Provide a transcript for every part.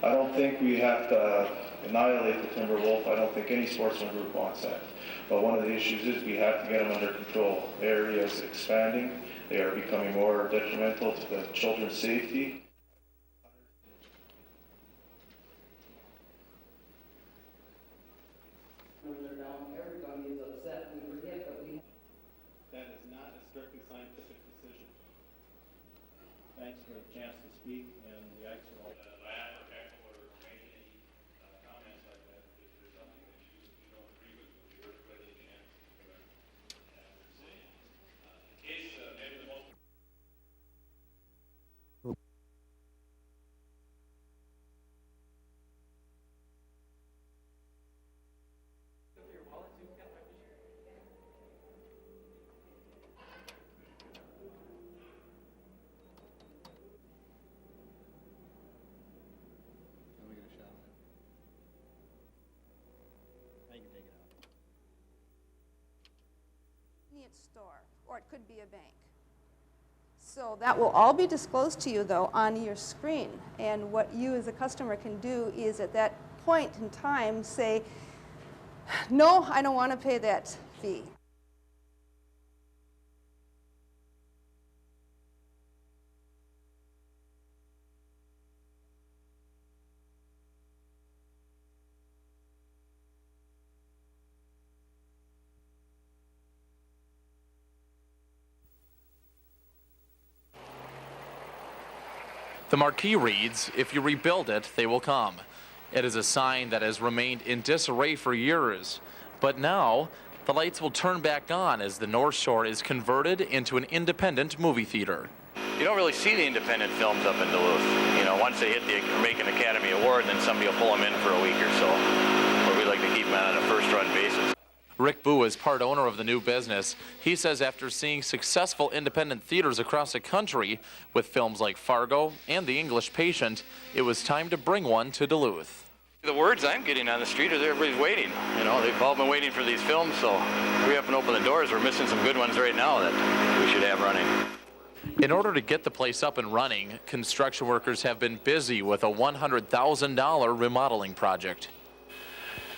I don't think we have to annihilate the timber wolf. I don't think any sportsman group wants that. But one of the issues is we have to get them under control. The area is expanding. They are becoming more detrimental to the children's safety. When they're down, everybody is upset. We forget that we... That is not a strictly scientific decision. Thanks for the chance to speak and the excellent laugh or heckle or make any comments like that. If there's something that you don't agree with, you're ready to chance to have to say. In case maybe the most... Store, or it could be a bank. So that will all be disclosed to you, though, on your screen. And what you as a customer can do is at that point in time say, no, I don't want to pay that fee. The marquee reads, "If you rebuild it, they will come." It is a sign that has remained in disarray for years. But now, the lights will turn back on as the North Shore is converted into an independent movie theater. You don't really see the independent films up in Duluth. You know, once they hit the make an Academy Award, then somebody will pull them in for a week or so. But we like to keep them on a first-run basis. Rick Boo is part owner of the new business. He says after seeing successful independent theaters across the country with films like Fargo and The English Patient, it was time to bring one to Duluth. The words I'm getting on the street is everybody's waiting. You know, they've all been waiting for these films, so we up and open the doors. We're missing some good ones right now that we should have running. In order to get the place up and running, construction workers have been busy with a $100,000 remodeling project.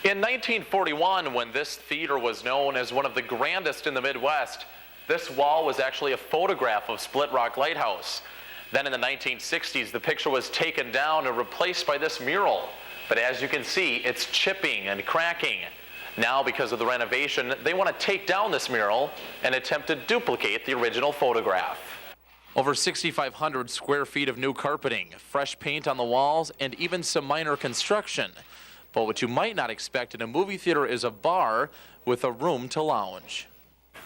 In 1941, when this theater was known as one of the grandest in the Midwest, this wall was actually a photograph of Split Rock Lighthouse. Then in the 1960s, the picture was taken down and replaced by this mural. But as you can see, it's chipping and cracking. Now, because of the renovation, they want to take down this mural and attempt to duplicate the original photograph. Over 6,500 square feet of new carpeting, fresh paint on the walls, and even some minor construction. But what you might not expect in a movie theater is a bar with a room to lounge.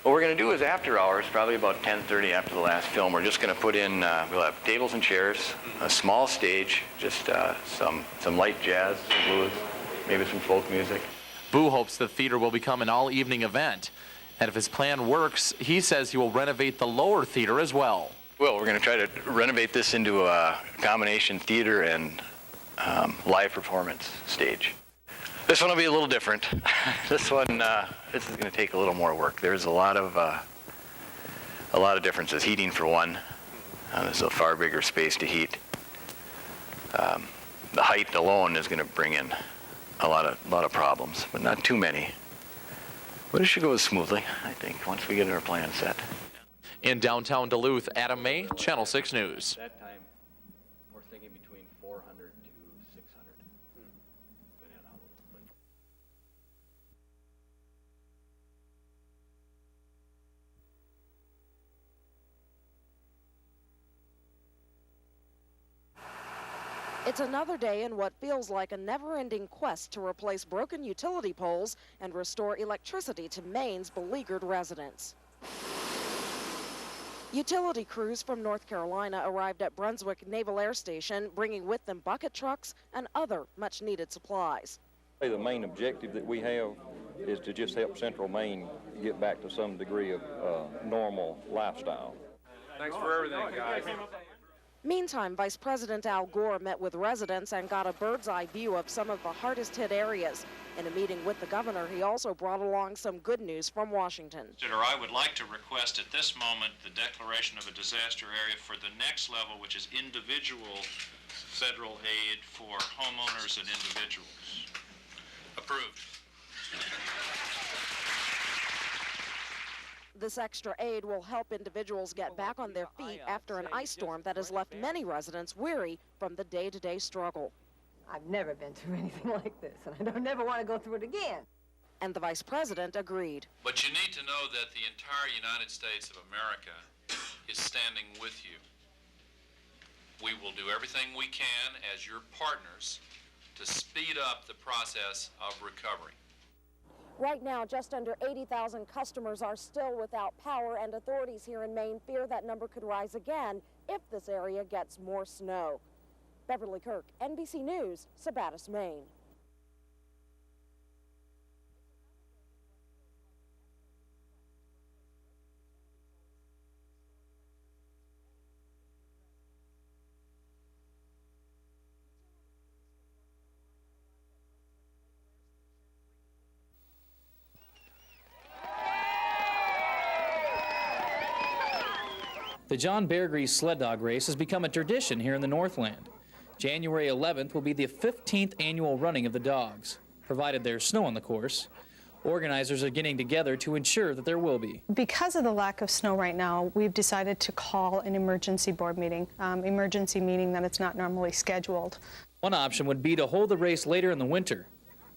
What we're going to do is after hours, probably about 10:30 after the last film, we're just going to put in, we'll have tables and chairs, a small stage, just some light jazz, some blues, maybe some folk music. Boo hopes the theater will become an all-evening event. And if his plan works, he says he will renovate the lower theater as well. Well, we're going to try to renovate this into a combination theater and live performance stage. This one will be a little different. This one, this is going to take a little more work. There's a lot of differences. Heating for one. There's a far bigger space to heat. The height alone is going to bring in a lot of problems, but not too many. But it should go smoothly, I think, once we get our plan set. In downtown Duluth, Adam May, Channel 6 News. That time, we're thinking between 400 to 600. It's another day in what feels like a never-ending quest to replace broken utility poles and restore electricity to Maine's beleaguered residents. Utility crews from North Carolina arrived at Brunswick Naval Air Station, bringing with them bucket trucks and other much-needed supplies. The main objective that we have is to just help Central Maine get back to some degree of normal lifestyle. Thanks for everything, guys. Meantime, Vice President Al Gore met with residents and got a bird's-eye view of some of the hardest-hit areas. In a meeting with the governor, he also brought along some good news from Washington. I would like to request at this moment the declaration of a disaster area for the next level, which is individual federal aid for homeowners and individuals. Approved. This extra aid will help individuals get back on their feet after an ice storm that has left many residents weary from the day-to-day struggle. I've never been through anything like this, and I don't never want to go through it again. And the vice president agreed. But you need to know that the entire United States of America is standing with you. We will do everything we can as your partners to speed up the process of recovery. Right now, just under 80,000 customers are still without power, and authorities here in Maine fear that number could rise again if this area gets more snow. Beverly Kirk, NBC News, Sabattis, Maine. The John Bear Grease Sled Dog Race has become a tradition here in the Northland. January 11th will be the 15th annual running of the dogs. Provided there's snow on the course, organizers are getting together to ensure that there will be. Because of the lack of snow right now, we've decided to call an emergency board meeting. Emergency meaning that it's not normally scheduled. One option would be to hold the race later in the winter.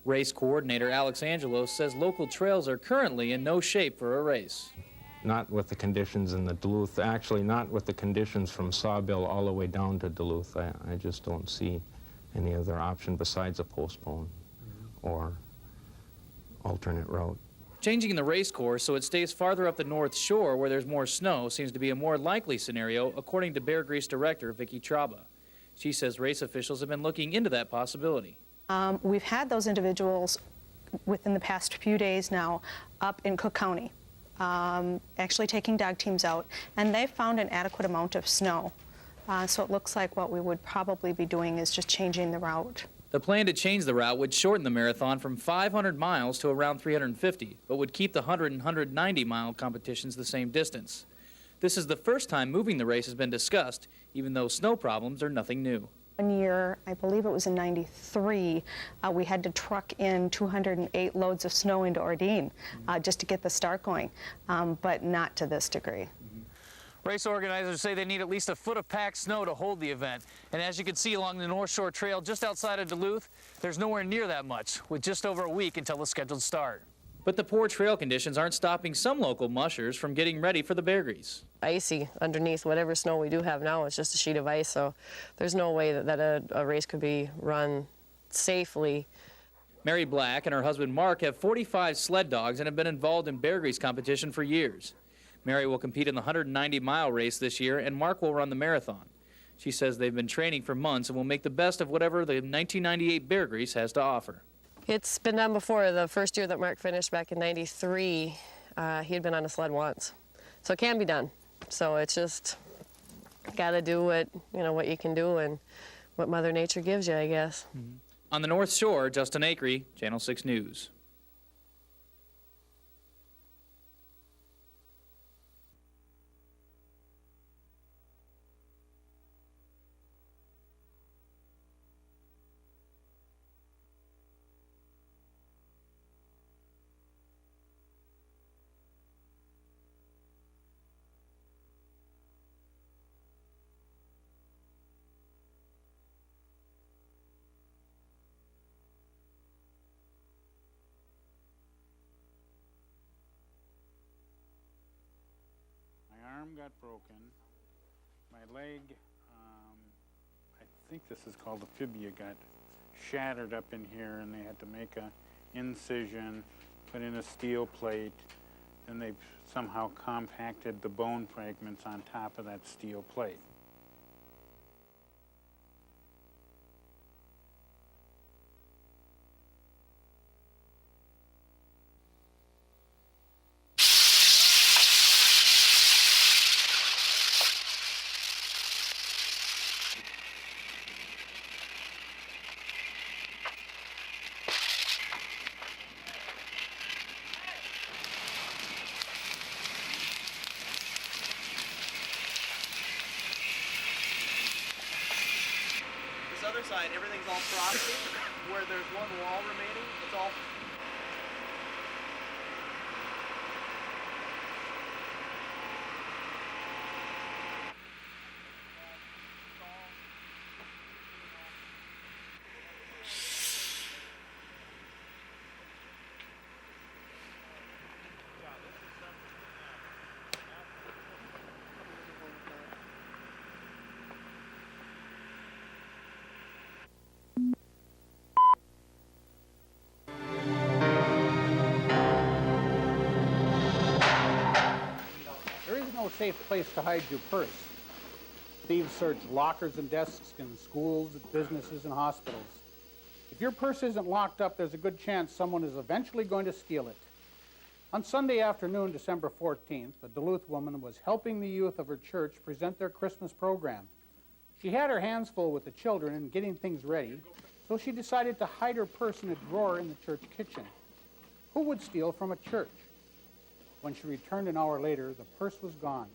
Race coordinator Alex Angelos says local trails are currently in no shape for a race. Not with the conditions in the Duluth, actually not with the conditions from Sawbill all the way down to Duluth. I just don't see any other option besides a postpone or alternate route. Changing the race course so it stays farther up the North Shore where there's more snow seems to be a more likely scenario, according to Bear Grease director Vicki Traba. She says race officials have been looking into that possibility. We've had those individuals within the past few days now up in Cook County. Actually taking dog teams out, and they've found an adequate amount of snow. So it looks like what we would probably be doing is just changing the route. The plan to change the route would shorten the marathon from 500 miles to around 350, but would keep the 100 and 190-mile competitions the same distance. This is the first time moving the race has been discussed, even though snow problems are nothing new. One year, I believe it was in '93, we had to truck in 208 loads of snow into Ordine just to get the start going, but not to this degree. Race organizers say they need at least a foot of packed snow to hold the event. And as you can see along the North Shore Trail just outside of Duluth, there's nowhere near that much, with just over a week until the scheduled start. But the poor trail conditions aren't stopping some local mushers from getting ready for the Bear Grease. Icy underneath whatever snow we do have now. It's just a sheet of ice, so there's no way that a race could be run safely. Mary Black and her husband Mark have 45 sled dogs and have been involved in Bear Grease competition for years. Mary will compete in the 190-mile race this year, and Mark will run the marathon. She says they've been training for months and will make the best of whatever the 1998 Bear Grease has to offer. It's been done before. The first year that Mark finished back in '93, he had been on a sled once. So it can be done. So it's just got to do what you can do and what Mother Nature gives you, I guess. On the North Shore, Justin Acree, Channel 6 News. My arm got broken. My leg, I think this is called a fibula, got shattered up in here, and they had to make an incision, put in a steel plate, and they somehow compacted the bone fragments on top of that steel plate. outside, everything's all frosty. Where there's one wall remaining, it's all... No safe place to hide your purse. Thieves search lockers and desks in schools, businesses, and hospitals. If your purse isn't locked up, there's a good chance someone is eventually going to steal it. On Sunday afternoon, December 14th, a Duluth woman was helping the youth of her church present their Christmas program. She had her hands full with the children and getting things ready, so she decided to hide her purse in a drawer in the church kitchen. Who would steal from a church? When she returned an hour later, the purse was gone.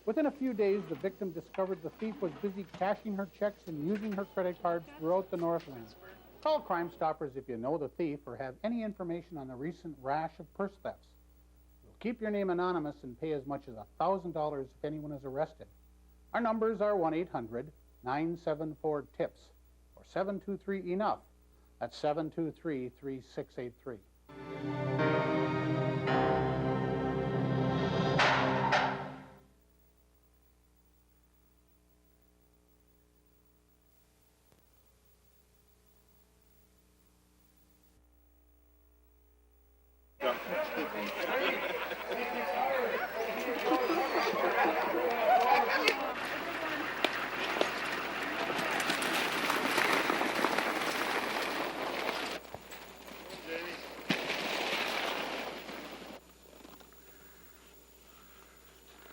Within a few days, the victim discovered the thief was busy cashing her checks and using her credit cards throughout the Northland. Call Crime Stoppers if you know the thief or have any information on the recent rash of purse thefts. We'll keep your name anonymous and pay as much as $1,000 if anyone is arrested. Our numbers are 1-800-974-TIPS or 723-ENOUGH. That's 723-3683.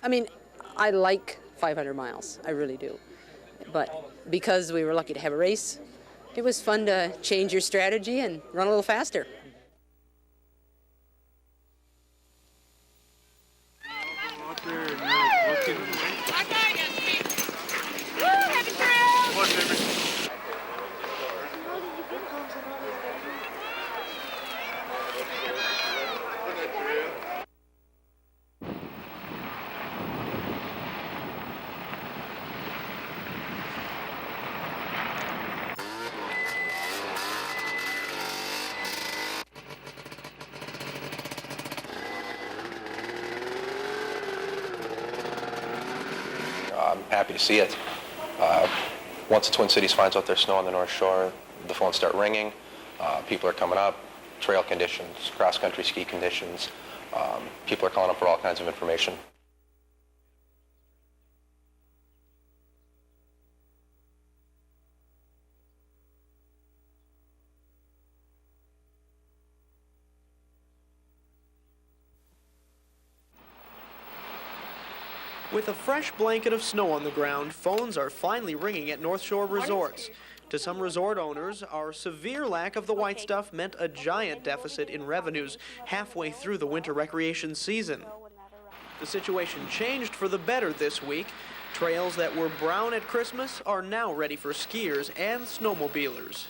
I mean, I like 500 miles, I really do. But because we were lucky to have a race, it was fun to change your strategy and run a little faster. I'm happy to see it. Once the Twin Cities finds out there's snow on the North Shore, the phones start ringing. People are coming up, trail conditions, cross-country ski conditions. People are calling up for all kinds of information. With a fresh blanket of snow on the ground, phones are finally ringing at North Shore resorts. To some resort owners, our severe lack of the white stuff meant a giant deficit in revenues halfway through the winter recreation season. The situation changed for the better this week. Trails that were brown at Christmas are now ready for skiers and snowmobilers.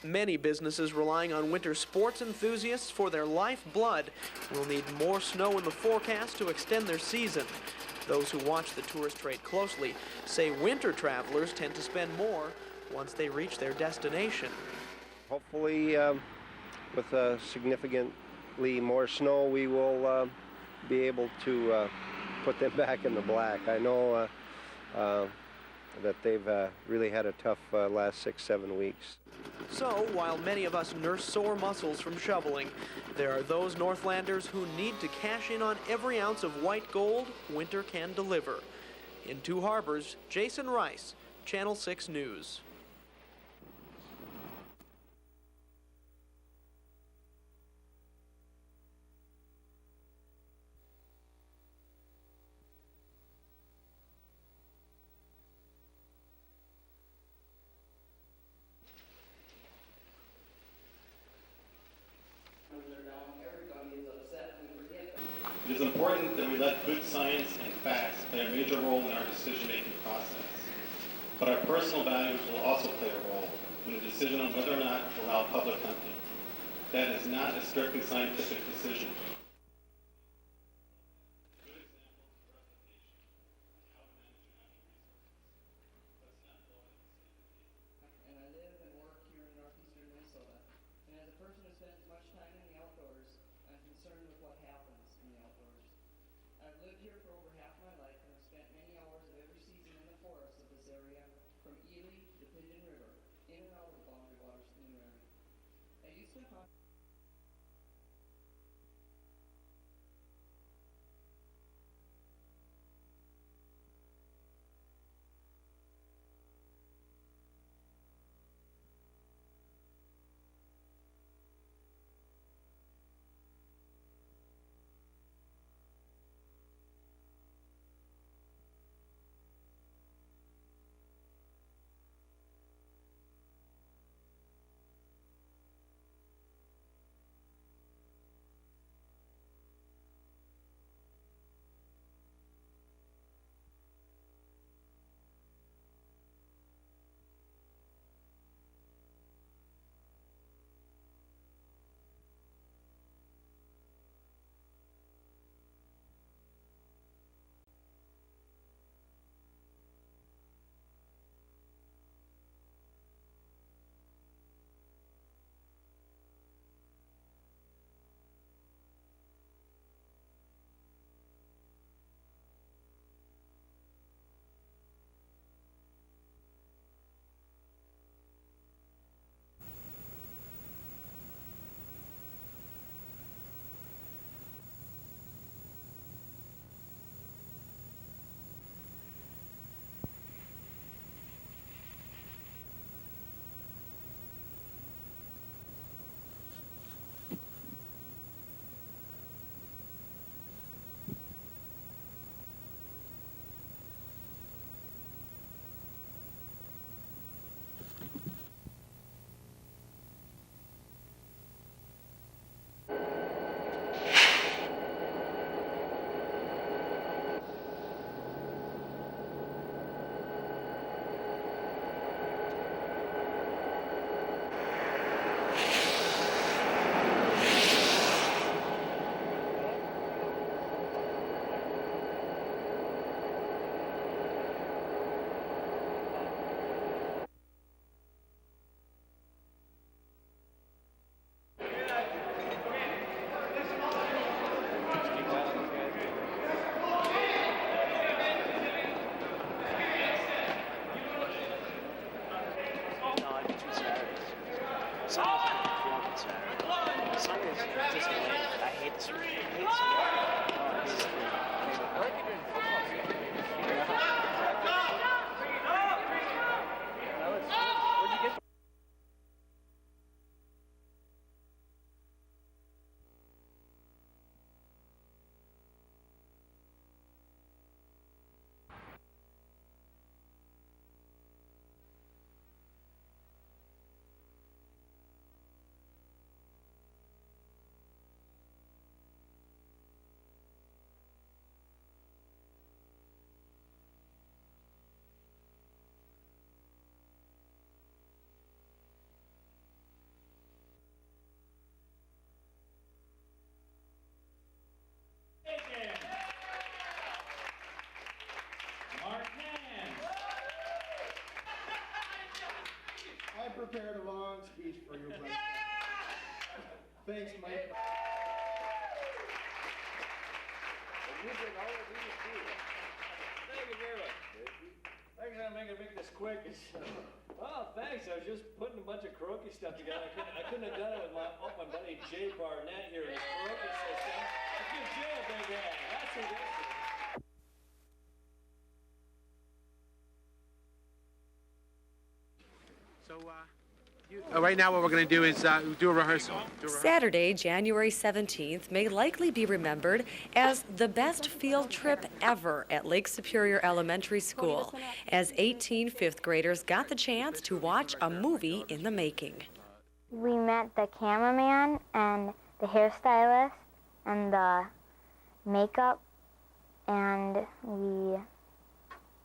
Many businesses relying on winter sports enthusiasts for their lifeblood will need more snow in the forecast to extend their season. Those who watch the tourist trade closely say winter travelers tend to spend more once they reach their destination. Hopefully, with significantly more snow, we will be able to put them back in the black. I know that they've really had a tough last 6-7 weeks. So, while many of us nurse sore muscles from shoveling, there are those Northlanders who need to cash in on every ounce of white gold winter can deliver. In Two Harbors, Jason Rice, Channel 6 News. It is important that we let good science and facts play a major role in our decision-making process. But our personal values will also play a role in the decision on whether or not to allow public hunting. That is not a strictly scientific decision. And I live and work here in northeastern Minnesota. And as a person who spends much time in the outdoors, I'm concerned with what happens in the outdoors. I've lived here for over half my life and have spent many hours of every season in the forests of this area, from Ely to the Pigeon River, in and out of the Boundary Waters Canoe area. I used to hunt. Prepared a long speech for you, but thanks, Mike. Thank you very much. I'm going to make this quick. Well, thanks. I was just putting a bunch of croaky stuff together. I couldn't have done it with my buddy Jay Barnett here in his croaky system. Let's give Jay a big hand. That's who this is. So, right now what we're going to do is do a rehearsal. Saturday, January 17th, may likely be remembered as the best field trip ever at Lake Superior Elementary School, as 18 fifth graders got the chance to watch a movie in the making. We met the cameraman and the hairstylist and the makeup, and we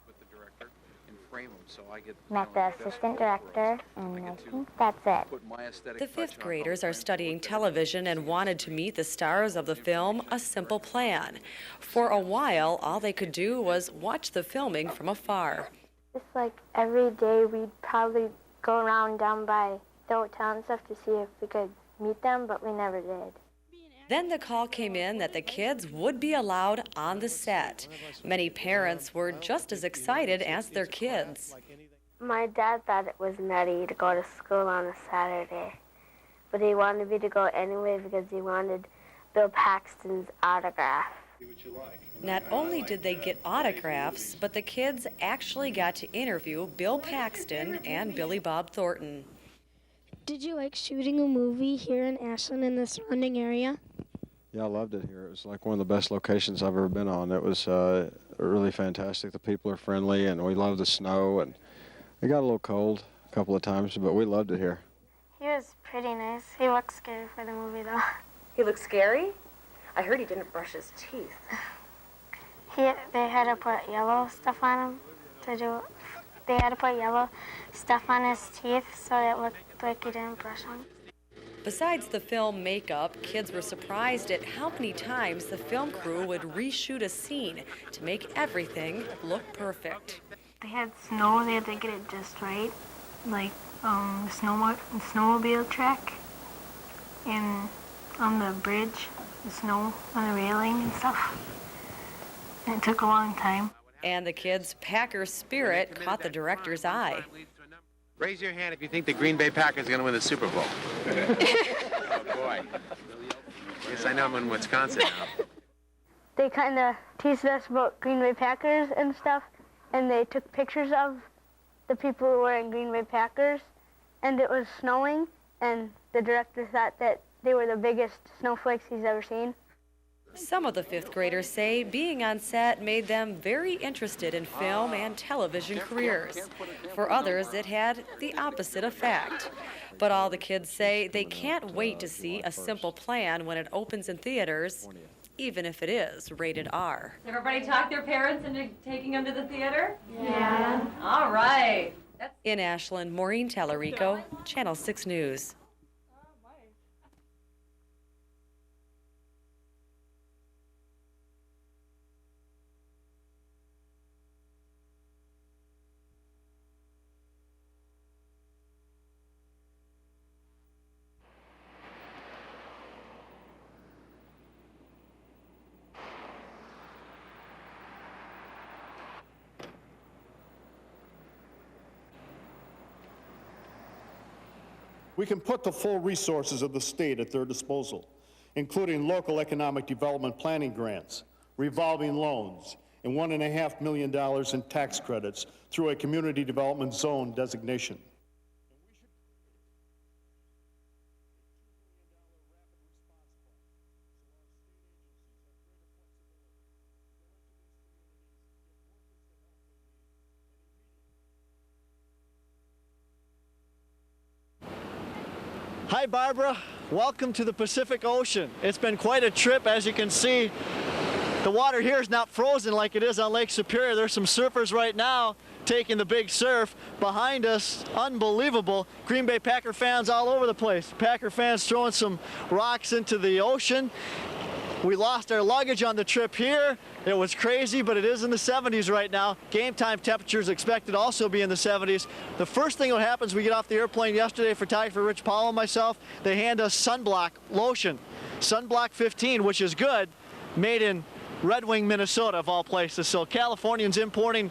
with the director and frame them, so I get met the assistant director, and I think that's it. put my aesthetic. The fifth graders are studying television and wanted to meet the stars of the film A Simple Plan. For a while, all they could do was watch the filming from afar. Just like every day, we'd probably go around down by the hotel and stuff to see if we could meet them, but we never did. Then the call came in that the kids would be allowed on the set. Many parents were just as excited as their kids. My dad thought it was nutty to go to school on a Saturday, but he wanted me to go anyway because he wanted Bill Paxton's autograph. Not only did they get autographs, but the kids actually got to interview Bill Paxton and Billy Bob Thornton. Did you like shooting a movie here in Ashland and the surrounding area? Yeah, I loved it here. It was like one of the best locations I've ever been on. It was really fantastic. The people are friendly, and we love the snow. And it got a little cold a couple of times, but we loved it here. He was pretty nice. He looked scary for the movie, though. He looked scary? I heard he didn't brush his teeth. They had to put yellow stuff on him to do it. They had to put yellow stuff on his teeth so it looked like he didn't brush them. Besides the film makeup, kids were surprised at how many times the film crew would reshoot a scene to make everything look perfect. They had snow. They had to get it just right, like the snowmobile track and on the bridge, the snow on the railing and stuff. And it took a long time. And the kids' Packer spirit caught the director's eye. Raise your hand if you think the Green Bay Packers are going to win the Super Bowl. Oh, boy. Yes, I know I'm in Wisconsin now. They kind of teased us about Green Bay Packers and stuff, and they took pictures of the people who were wearing Green Bay Packers, and it was snowing, and the director thought that they were the biggest snowflakes he's ever seen. Some of the fifth graders say being on set made them very interested in film and television careers. For others, it had the opposite effect. But all the kids say they can't wait to see A Simple Plan when it opens in theaters, even if it is rated R. Does everybody talk their parents into taking them to the theater? Yeah. All right. In Ashland, Maureen Tallarico, Channel 6 News. We can put the full resources of the state at their disposal, including local economic development planning grants, revolving loans, and $1.5 million in tax credits through a community development zone designation. Hi Barbara, welcome to the Pacific Ocean. It's been quite a trip. As you can see, the water here is not frozen like it is on Lake Superior. There's some surfers right now taking the big surf. Behind us, unbelievable, Green Bay Packer fans all over the place. Packer fans throwing some rocks into the ocean. We lost our luggage on the trip here. It was crazy, but it is in the 70s right now. Game time temperatures expected to also be in the 70s. The first thing that happens, we get off the airplane yesterday for Rich Powell and myself, they hand us sunblock lotion. Sunblock 15, which is good, made in Red Wing, Minnesota, of all places. So Californians importing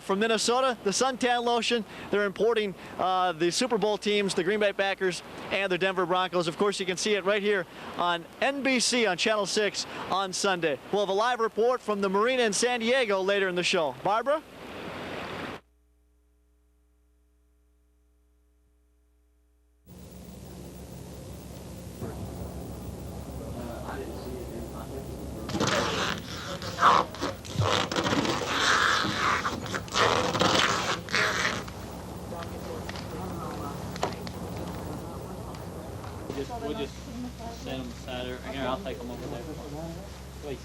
from Minnesota the suntan lotion. They're importing the Super Bowl teams, the Green Bay Packers and the Denver Broncos. Of course, you can see it right here on NBC on Channel 6 on Sunday. We'll have a live report from the marina in San Diego later in the show. Barbara? We'll just send them beside her. Here, I'll take them over there. Wait.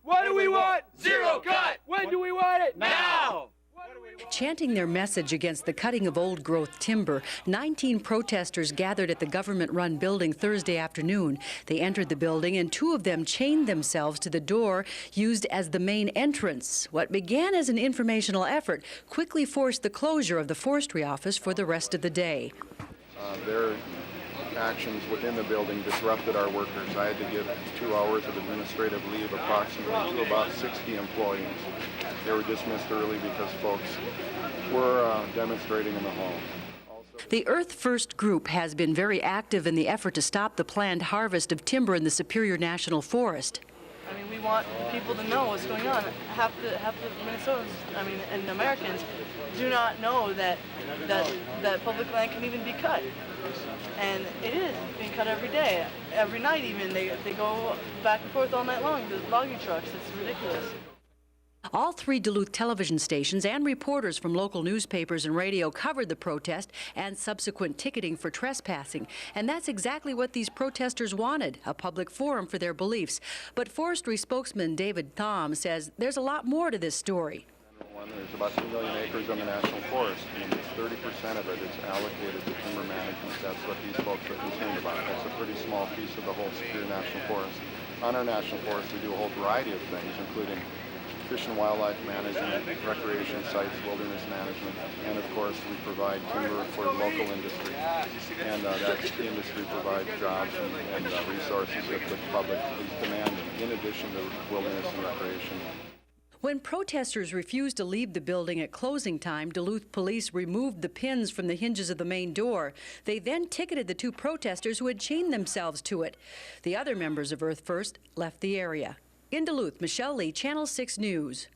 What do we want? Zero cut! When do we want it? Now! Chanting their message against the cutting of old-growth timber, 19 protesters gathered at the government-run building Thursday afternoon. They entered the building, and 2 of them chained themselves to the door used as the main entrance. What began as an informational effort quickly forced the closure of the forestry office for the rest of the day. Their actions within the building disrupted our workers. I had to give 2 hours of administrative leave approximately to about 60 employees. They were dismissed early because folks were demonstrating in the hall. The Earth First group has been very active in the effort to stop the planned harvest of timber in the Superior National Forest. I mean, we want people to know what's going on. Half the Minnesotans, and Americans do not know that public land can even be cut. And it is being cut every day, every night even. They go back and forth all night long, the logging trucks. It's ridiculous. All 3 Duluth television stations and reporters from local newspapers and radio covered the protest and subsequent ticketing for trespassing. And that's exactly what these protesters wanted, a public forum for their beliefs. But forestry spokesman David Thom says there's a lot more to this story. There's about 2 million acres on the National Forest, and 30% of it is allocated to timber management. That's what these folks are concerned about. That's a pretty small piece of the whole Superior National Forest. On our National Forest, we do a whole variety of things, including fish and wildlife management, recreation sites, wilderness management, and of course we provide timber for local industry. And that industry provides jobs and resources that the public is demanding, in addition to wilderness and recreation. When protesters refused to leave the building at closing time, Duluth police removed the pins from the hinges of the main door. They then ticketed the 2 protesters who had chained themselves to it. The other members of Earth First left the area. In Duluth, Michelle Lee, Channel 6 News.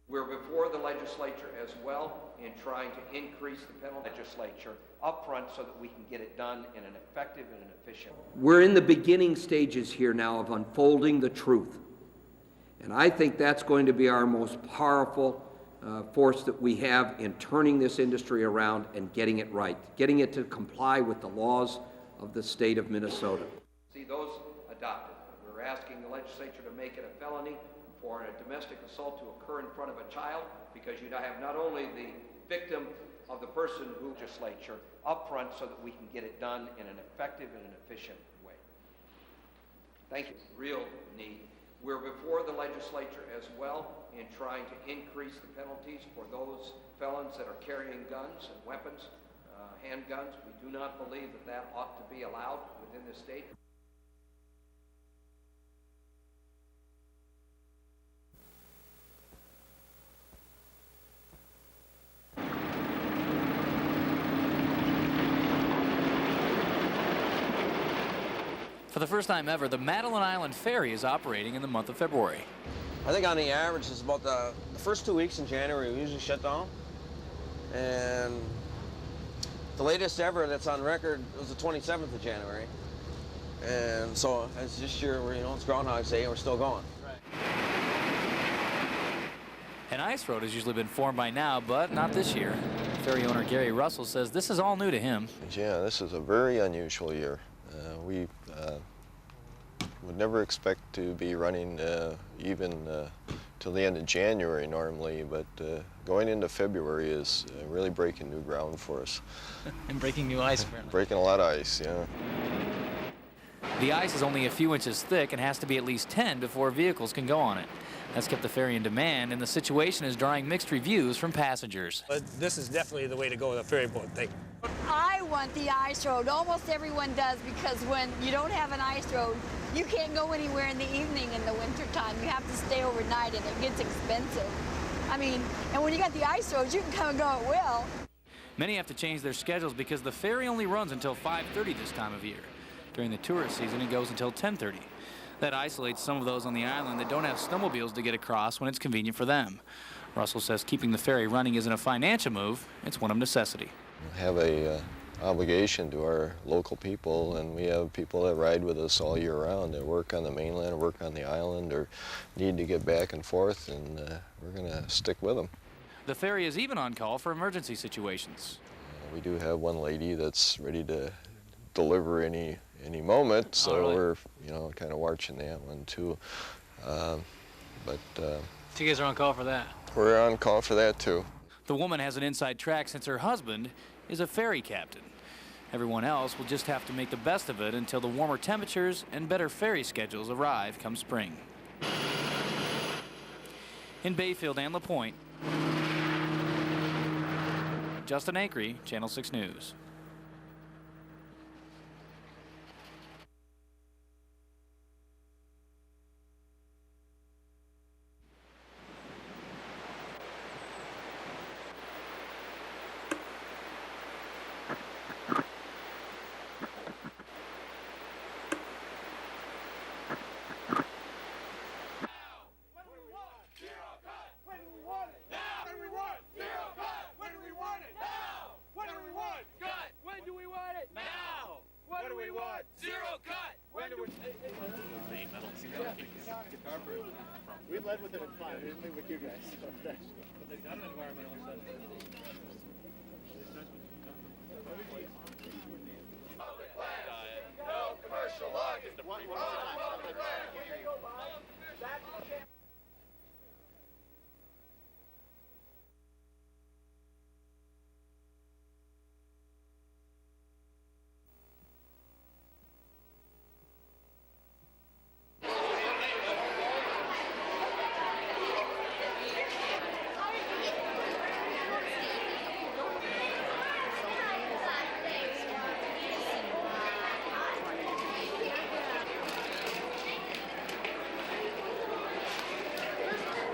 We're before the legislature as well in trying to increase the penalty legislature up front so that we can get it done in an effective and an efficient. We're in the beginning stages here now of unfolding the truth. And I think that's going to be our most powerful force that we have in turning this industry around and getting it right, getting it to comply with the laws of the state of Minnesota. See those adopted. We're asking the legislature to make it a felony for a domestic assault to occur in front of a child, because you now have not only the victim of the person who legislature up front so that we can get it done in an effective and an efficient way. Thank you. Real need. We're before the legislature as well in trying to increase the penalties for those felons that are carrying guns and weapons, handguns. We do not believe that that ought to be allowed within the state. For the first time ever, the Madeline Island Ferry is operating in the month of February. I think on the average, it's about the first 2 weeks in January we usually shut down. And the latest ever that's on record was the 27th of January. And so as this year, it's Groundhog's Day and we're still going. An ice road has usually been formed by now, but not this year. Ferry owner Gary Russell says this is all new to him. Yeah, this is a very unusual year. We would never expect to be running even till the end of January normally, but going into February is really breaking new ground for us. And breaking new ice, apparently. Breaking a lot of ice, yeah. The ice is only a few inches thick and has to be at least 10 before vehicles can go on it. That's kept the ferry in demand, and the situation is drawing mixed reviews from passengers. But this is definitely the way to go with a ferry boat thing. I want the ice road. Almost everyone does, because when you don't have an ice road, you can't go anywhere in the evening in the wintertime. You have to stay overnight, and it gets expensive. I mean, and when you got the ice roads, you can come and go at will. Many have to change their schedules because the ferry only runs until 5:30 this time of year. During the tourist season, it goes until 10:30. That isolates some of those on the island that don't have snowmobiles to get across when it's convenient for them. Russell says keeping the ferry running isn't a financial move, it's one of necessity. We have a obligation to our local people, and we have people that ride with us all year round that work on the mainland or work on the island or need to get back and forth, and we're going to stick with them. The ferry is even on call for emergency situations. We do have one lady that's ready to deliver any moment, so we're kind of watching that one too. So you guys are on call for that? We're on call for that too. The woman has an inside track since her husband is a ferry captain. Everyone else will just have to make the best of it until the warmer temperatures and better ferry schedules arrive come spring. In Bayfield and La Pointe, Justin Akery, Channel 6 News. We led with it at 5, we didn't leave with you guys. But they've done an environmental assessment. No commercial logging.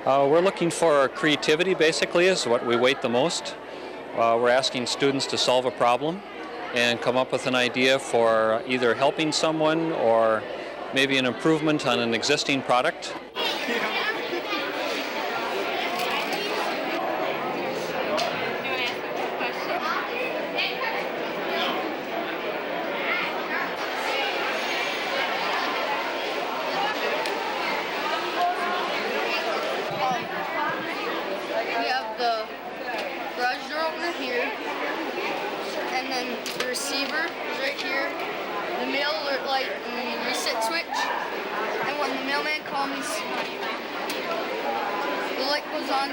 We're looking for creativity, basically, is what we weight the most. We're asking students to solve a problem and come up with an idea for either helping someone or maybe an improvement on an existing product. receiver is right here, the mail alert light, and the reset switch. And when the mailman comes, the light goes on.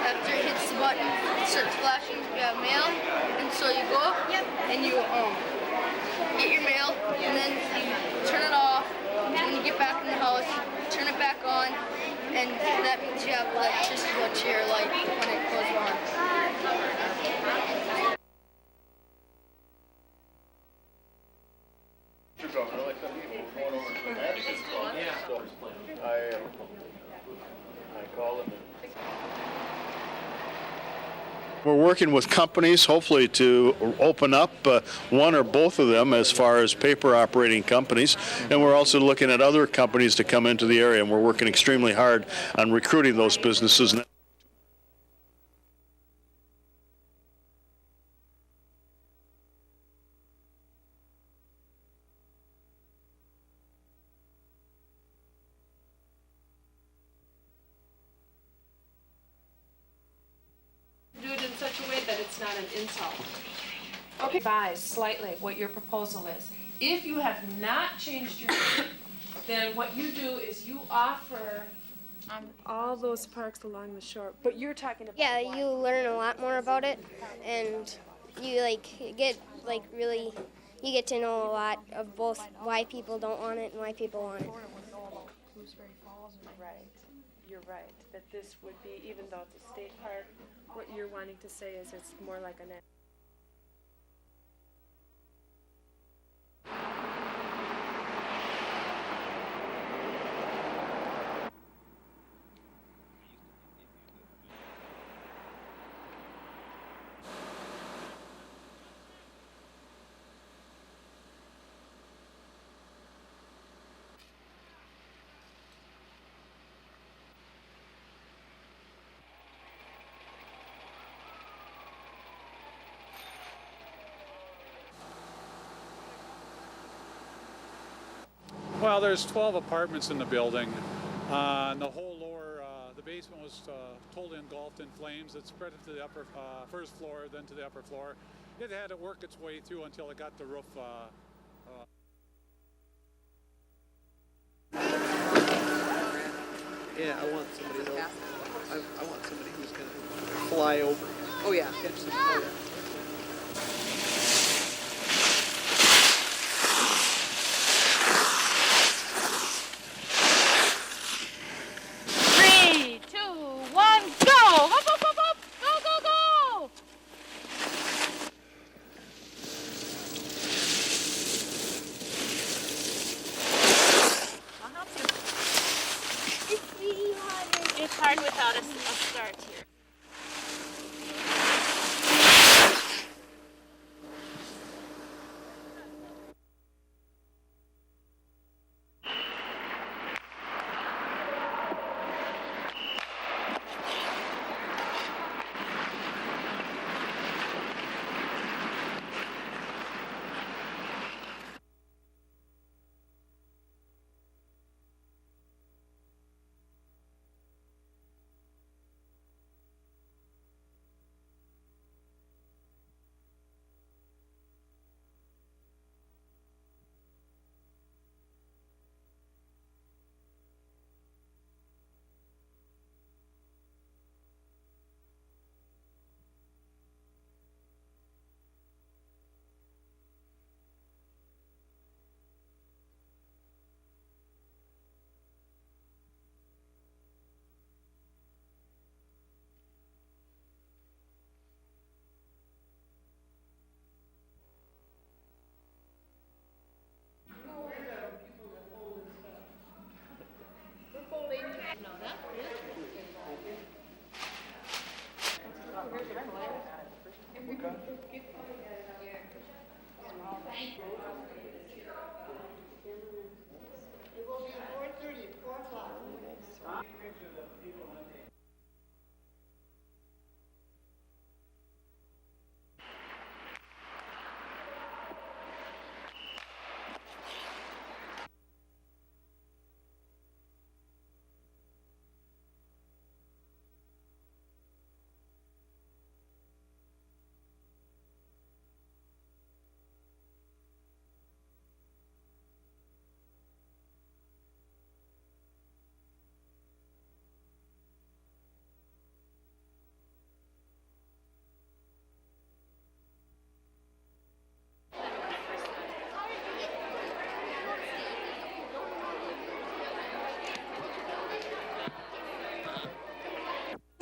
After it hits the button, it starts flashing. We have mail, and so you go up and you get your mail, and then you turn it off. When you get back in the house, turn it back back on, and that means you have electricity to your light when it goes on. We're working with companies, hopefully, to open up one or both of them as far as paper operating companies. And we're also looking at other companies to come into the area, and we're working extremely hard on recruiting those businesses. Do it in such a way that it's not an insult. Okay, revise slightly what your proposal is. If you have not changed your mind, then what you do is you offer all those parks along the shore, but you're talking about You learn a lot more about it, and you get you get to know a lot of both why people don't want it and why people want it. Right, you're right, that this would be, even though it's a state park, what you're wanting to say is it's more like an Well, there's 12 apartments in the building. And the whole lower, the basement was totally engulfed in flames. It spread to the upper first floor, then to the upper floor. It had to work its way through until it got the roof. Yeah, I want somebody else. I want somebody who's going to fly over. Oh yeah. Catch them. Oh, yeah. It's hard without a start here.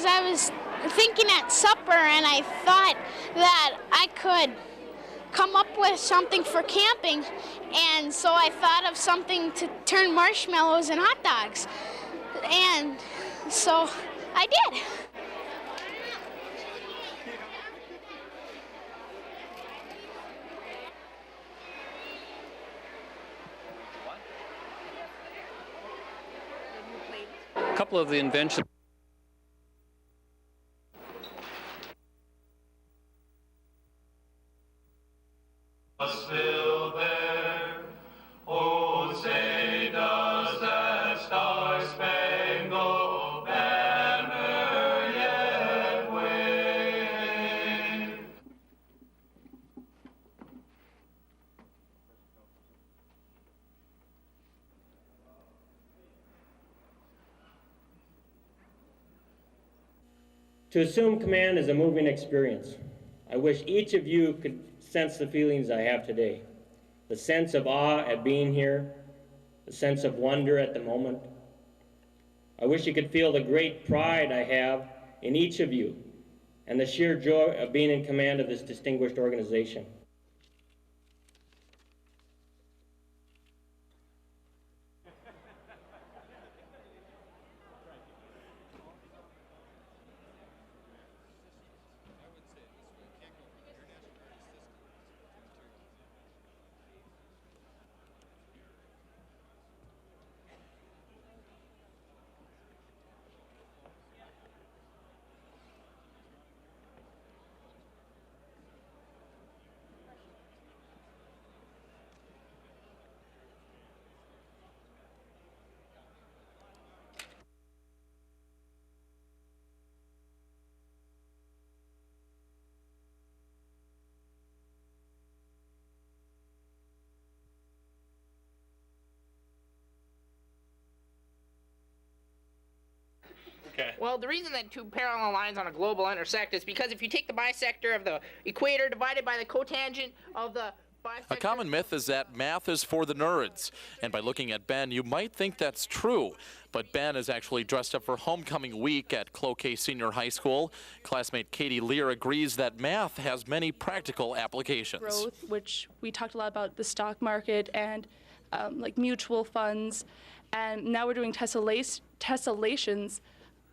I was thinking at supper, and I thought that I could come up with something for camping, and so I thought of something to turn marshmallows and hot dogs, and so I did. A couple of the inventions. Still there, oh, say does that star-spangled banner yet wave? To assume command is a moving experience. I wish each of you could sense the feelings I have today. The sense of awe at being here, the sense of wonder at the moment. I wish you could feel the great pride I have in each of you and the sheer joy of being in command of this distinguished organization. Okay. Well, the reason that two parallel lines on a global intersect is because if you take the bisector of the equator divided by the cotangent of the bisector... A common myth is that math is for the nerds. And by looking at Ben, you might think that's true. But Ben is actually dressed up for homecoming week at Cloquet Senior High School. Classmate Katie Lear agrees that math has many practical applications. Growth, which we talked a lot about the stock market and like mutual funds. And now we're doing tessellations.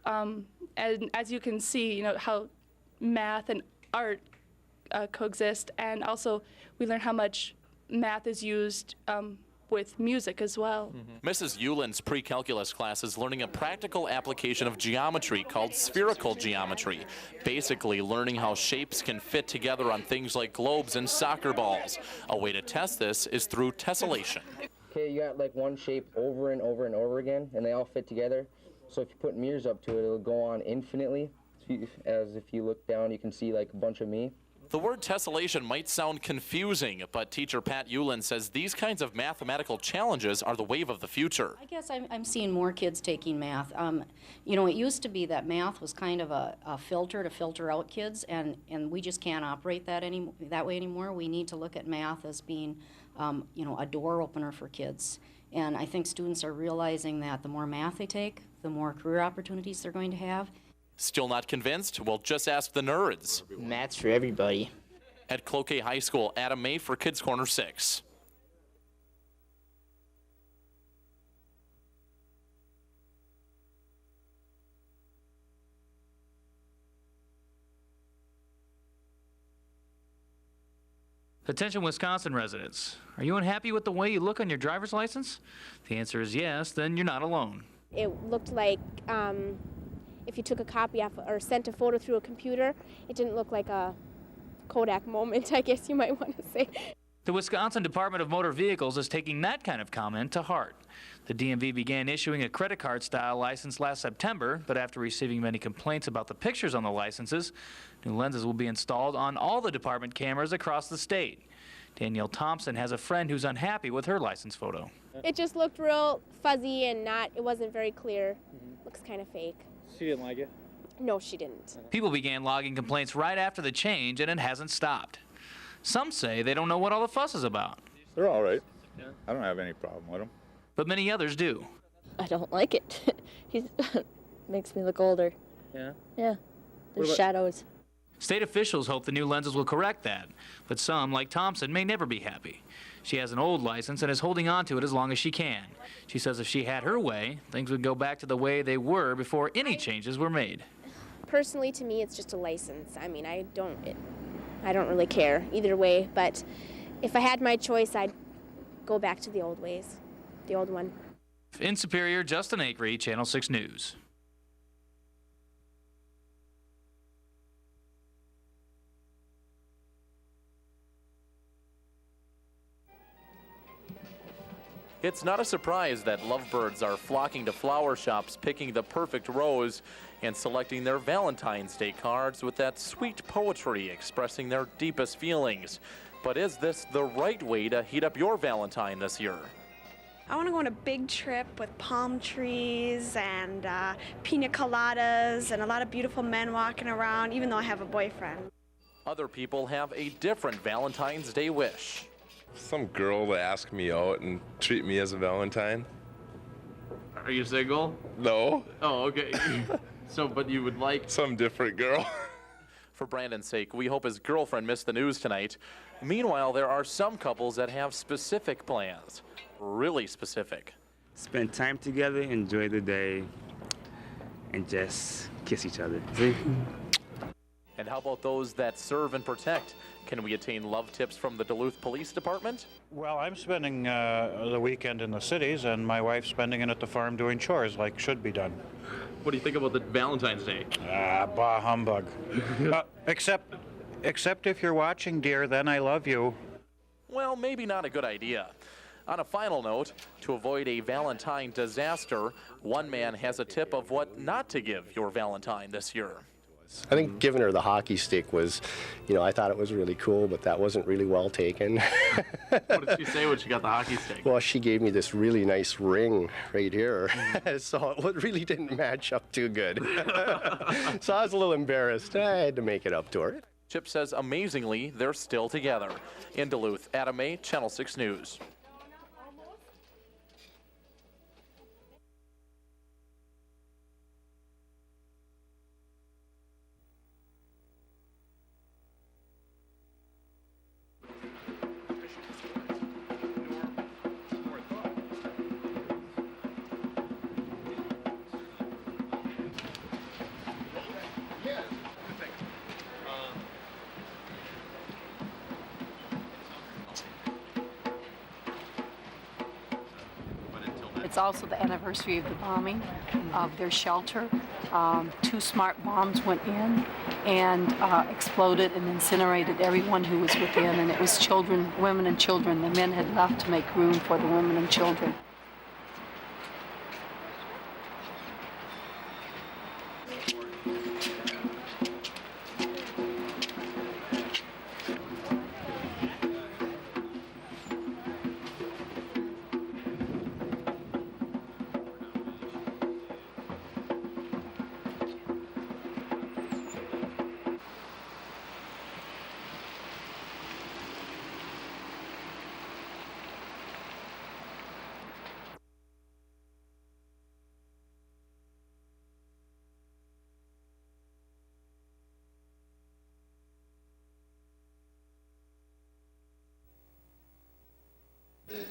And as you can see, you know, how math and art coexist, and also we learn how much math is used with music as well. Mrs. Euland's pre-calculus class is learning a practical application of geometry called spherical geometry, basically learning how shapes can fit together on things like globes and soccer balls. A way to test this is through tessellation. Okay, you got like one shape over and over and over again, and they all fit together. So if you put mirrors up to it, it'll go on infinitely. As if you look down, you can see like a bunch of me. The word tessellation might sound confusing, but teacher Pat Euland says these kinds of mathematical challenges are the wave of the future. I guess I'm seeing more kids taking math. You know, it used to be that math was kind of a filter to filter out kids, and we just can't operate that way anymore. We need to look at math as being, you know, a door opener for kids. And I think students are realizing that the more math they take, the more career opportunities they're going to have. Still not convinced? Well, just ask the nerds. Math's for everybody. At Cloquet High School, Adam May for Kids Corner 6. Attention Wisconsin residents. Are you unhappy with the way you look on your driver's license? If the answer is yes, then you're not alone. It looked like if you took a copy off or sent a photo through a computer, it didn't look like a Kodak moment, I guess you might want to say. The Wisconsin Department of Motor Vehicles is taking that kind of comment to heart. The DMV began issuing a credit card style license last September, but after receiving many complaints about the pictures on the licenses, new lenses will be installed on all the department cameras across the state. Danielle Thompson has a friend who's unhappy with her license photo. It just looked real fuzzy and it wasn't very clear. Looks kind of fake. She didn't like it? No, she didn't. People began logging complaints right after the change, and it hasn't stopped. Some say they don't know what all the fuss is about. They're all right. I don't have any problem with them. But many others do. I don't like it. He makes me look older. Yeah? Yeah, there's shadows. State officials hope the new lenses will correct that, but some, like Thompson, may never be happy. She has an old license and is holding on to it as long as she can. She says if she had her way, things would go back to the way they were before any changes were made. Personally, to me, it's just a license. I mean, I don't really care either way, but if I had my choice, I'd go back to the old ways, the old one. In Superior, Justin Akery, Channel 6 News. It's not a surprise that lovebirds are flocking to flower shops, picking the perfect rose, and selecting their Valentine's Day cards with that sweet poetry expressing their deepest feelings. But is this the right way to heat up your Valentine this year? I want to go on a big trip with palm trees and pina coladas and a lot of beautiful men walking around, even though I have a boyfriend. Other people have a different Valentine's Day wish. Some girl to ask me out and treat me as a Valentine. Are you single? No. Oh, okay. But you would like... Some different girl. For Brandon's sake, we hope his girlfriend missed the news tonight. Meanwhile, there are some couples that have specific plans. Really specific. Spend time together, enjoy the day, and just kiss each other. See? And how about those that serve and protect? Can we attain love tips from the Duluth Police Department? Well, I'm spending the weekend in the cities, and my wife's spending it at the farm doing chores like should be done. What do you think about the Valentine's Day? Bah humbug. Except if you're watching, dear, then I love you. Well, maybe not a good idea. On a final note, to avoid a Valentine disaster, one man has a tip of what not to give your Valentine this year. I think giving her the hockey stick was, I thought it was really cool, but that wasn't really well taken. What did she say when she got the hockey stick? Well, she gave me this really nice ring right here, so it really didn't match up too good. So I was a little embarrassed. I had to make it up to her. Chip says amazingly, they're still together. In Duluth, Adam May, Channel 6 News. It's also the anniversary of the bombing of their shelter. 2 smart bombs went in and exploded and incinerated everyone who was within, and it was children, women and children. The men had left to make room for the women and children.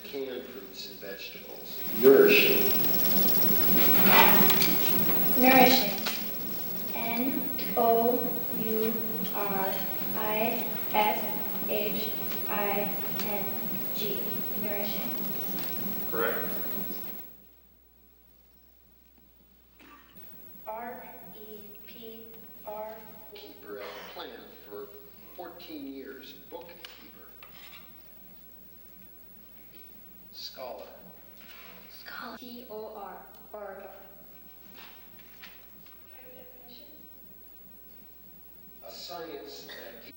Canned fruits and vegetables. Nourishing. Nourishing. N-O-U-R-I-S-H-I-N-G. Nourishing. Correct. R-E-P-R. Keeper at the plant for 14 years. Bookkeeper. Scholar. Scholar. T-O-R. Or. A science that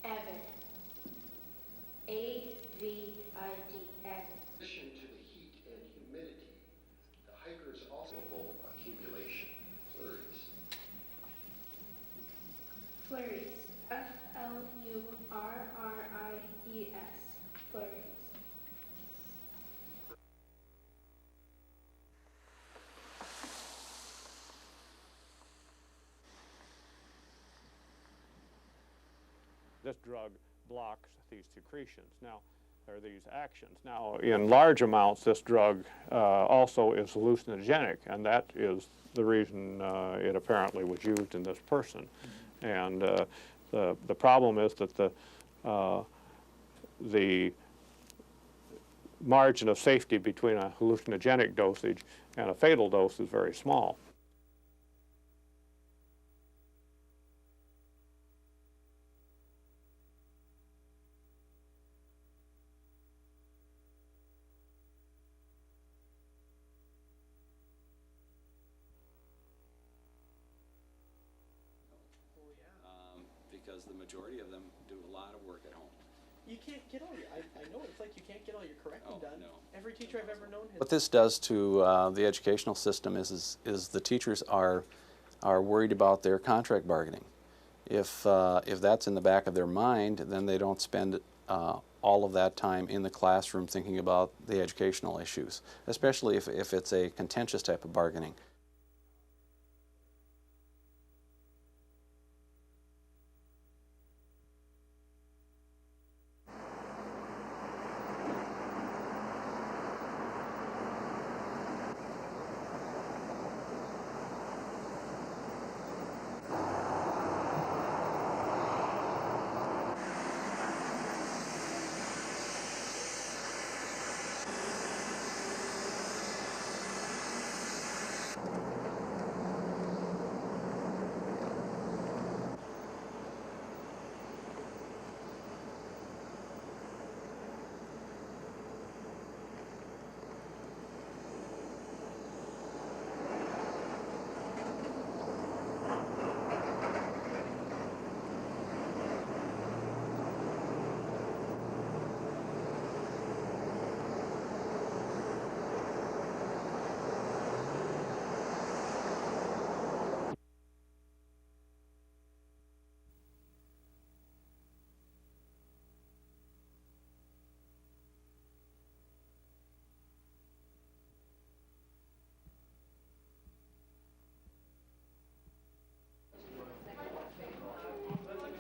Avid. A-V-I-D. Avid. in addition to the heat and humidity, the hikers also accumulation. Flurries. Flurries. F-L-U-R-R-I-E-S. Flurries. this drug blocks these secretions. Now, or these actions. Now, in large amounts, this drug also is hallucinogenic, and that is the reason it apparently was used in this person. And the problem is that the margin of safety between a hallucinogenic dosage and a fatal dose is very small. Because the majority of them do a lot of work at home. You can't get all your, I know it's like you can't get all your correcting done. No. Every teacher I've ever known has. What this does to the educational system is the teachers are worried about their contract bargaining. If that's in the back of their mind, then they don't spend all of that time in the classroom thinking about the educational issues, especially if it's a contentious type of bargaining.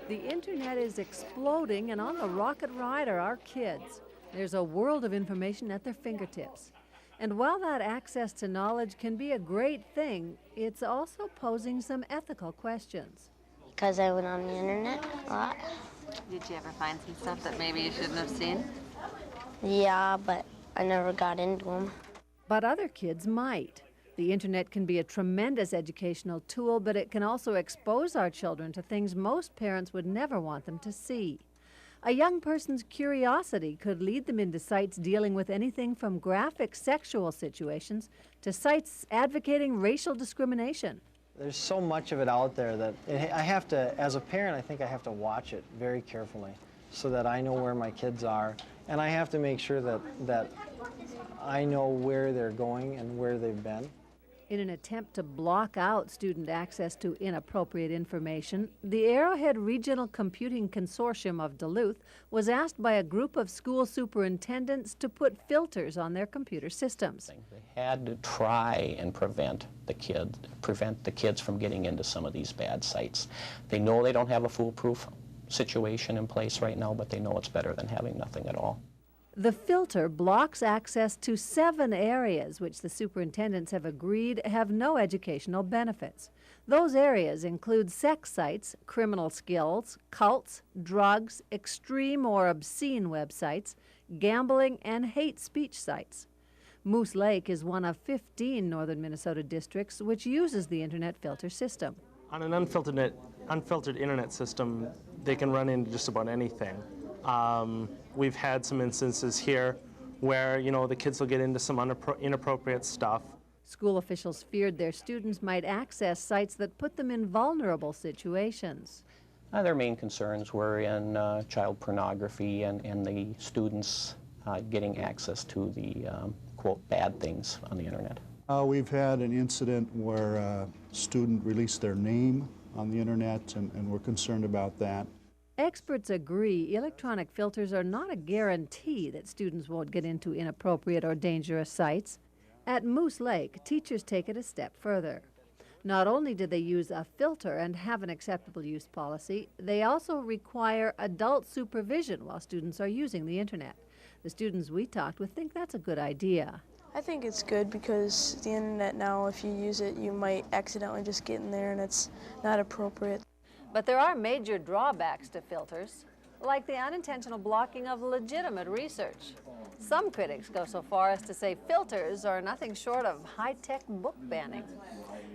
The internet is exploding, and on the rocket ride are our kids. There's a world of information at their fingertips. And while that access to knowledge can be a great thing, it's also posing some ethical questions. Because I went on the internet a lot. Did you ever find some stuff that maybe you shouldn't have seen? Yeah, but I never got into them. But other kids might. The internet can be a tremendous educational tool, but it can also expose our children to things most parents would never want them to see. A young person's curiosity could lead them into sites dealing with anything from graphic sexual situations to sites advocating racial discrimination. There's so much of it out there that I have to, as a parent, I think I have to watch it very carefully so that I know where my kids are, and I have to make sure that I know where they're going and where they've been. In an attempt to block out student access to inappropriate information, the Arrowhead Regional Computing Consortium of Duluth was asked by a group of school superintendents to put filters on their computer systems. They had to try and prevent the kids from getting into some of these bad sites. They know they don't have a foolproof situation in place right now, but they know it's better than having nothing at all. The filter blocks access to 7 areas which the superintendents have agreed have no educational benefits. Those areas include sex sites, criminal skills, cults, drugs, extreme or obscene websites, gambling, and hate speech sites. Moose Lake is one of 15 northern Minnesota districts which uses the internet filter system. On an unfiltered internet system, they can run into just about anything. We've had some instances here where, the kids will get into some inappropriate stuff. School officials feared their students might access sites that put them in vulnerable situations. Their main concerns were in child pornography and the students getting access to the, quote, bad things on the internet. We've had an incident where a student released their name on the internet, and we're concerned about that. Experts agree electronic filters are not a guarantee that students won't get into inappropriate or dangerous sites. At Moose Lake, teachers take it a step further. Not only do they use a filter and have an acceptable use policy, they also require adult supervision while students are using the internet. The students we talked with think that's a good idea. I think it's good because the internet now, if you use it, you might accidentally just get in there and it's not appropriate. But there are major drawbacks to filters, like the unintentional blocking of legitimate research. Some critics go so far as to say filters are nothing short of high-tech book banning.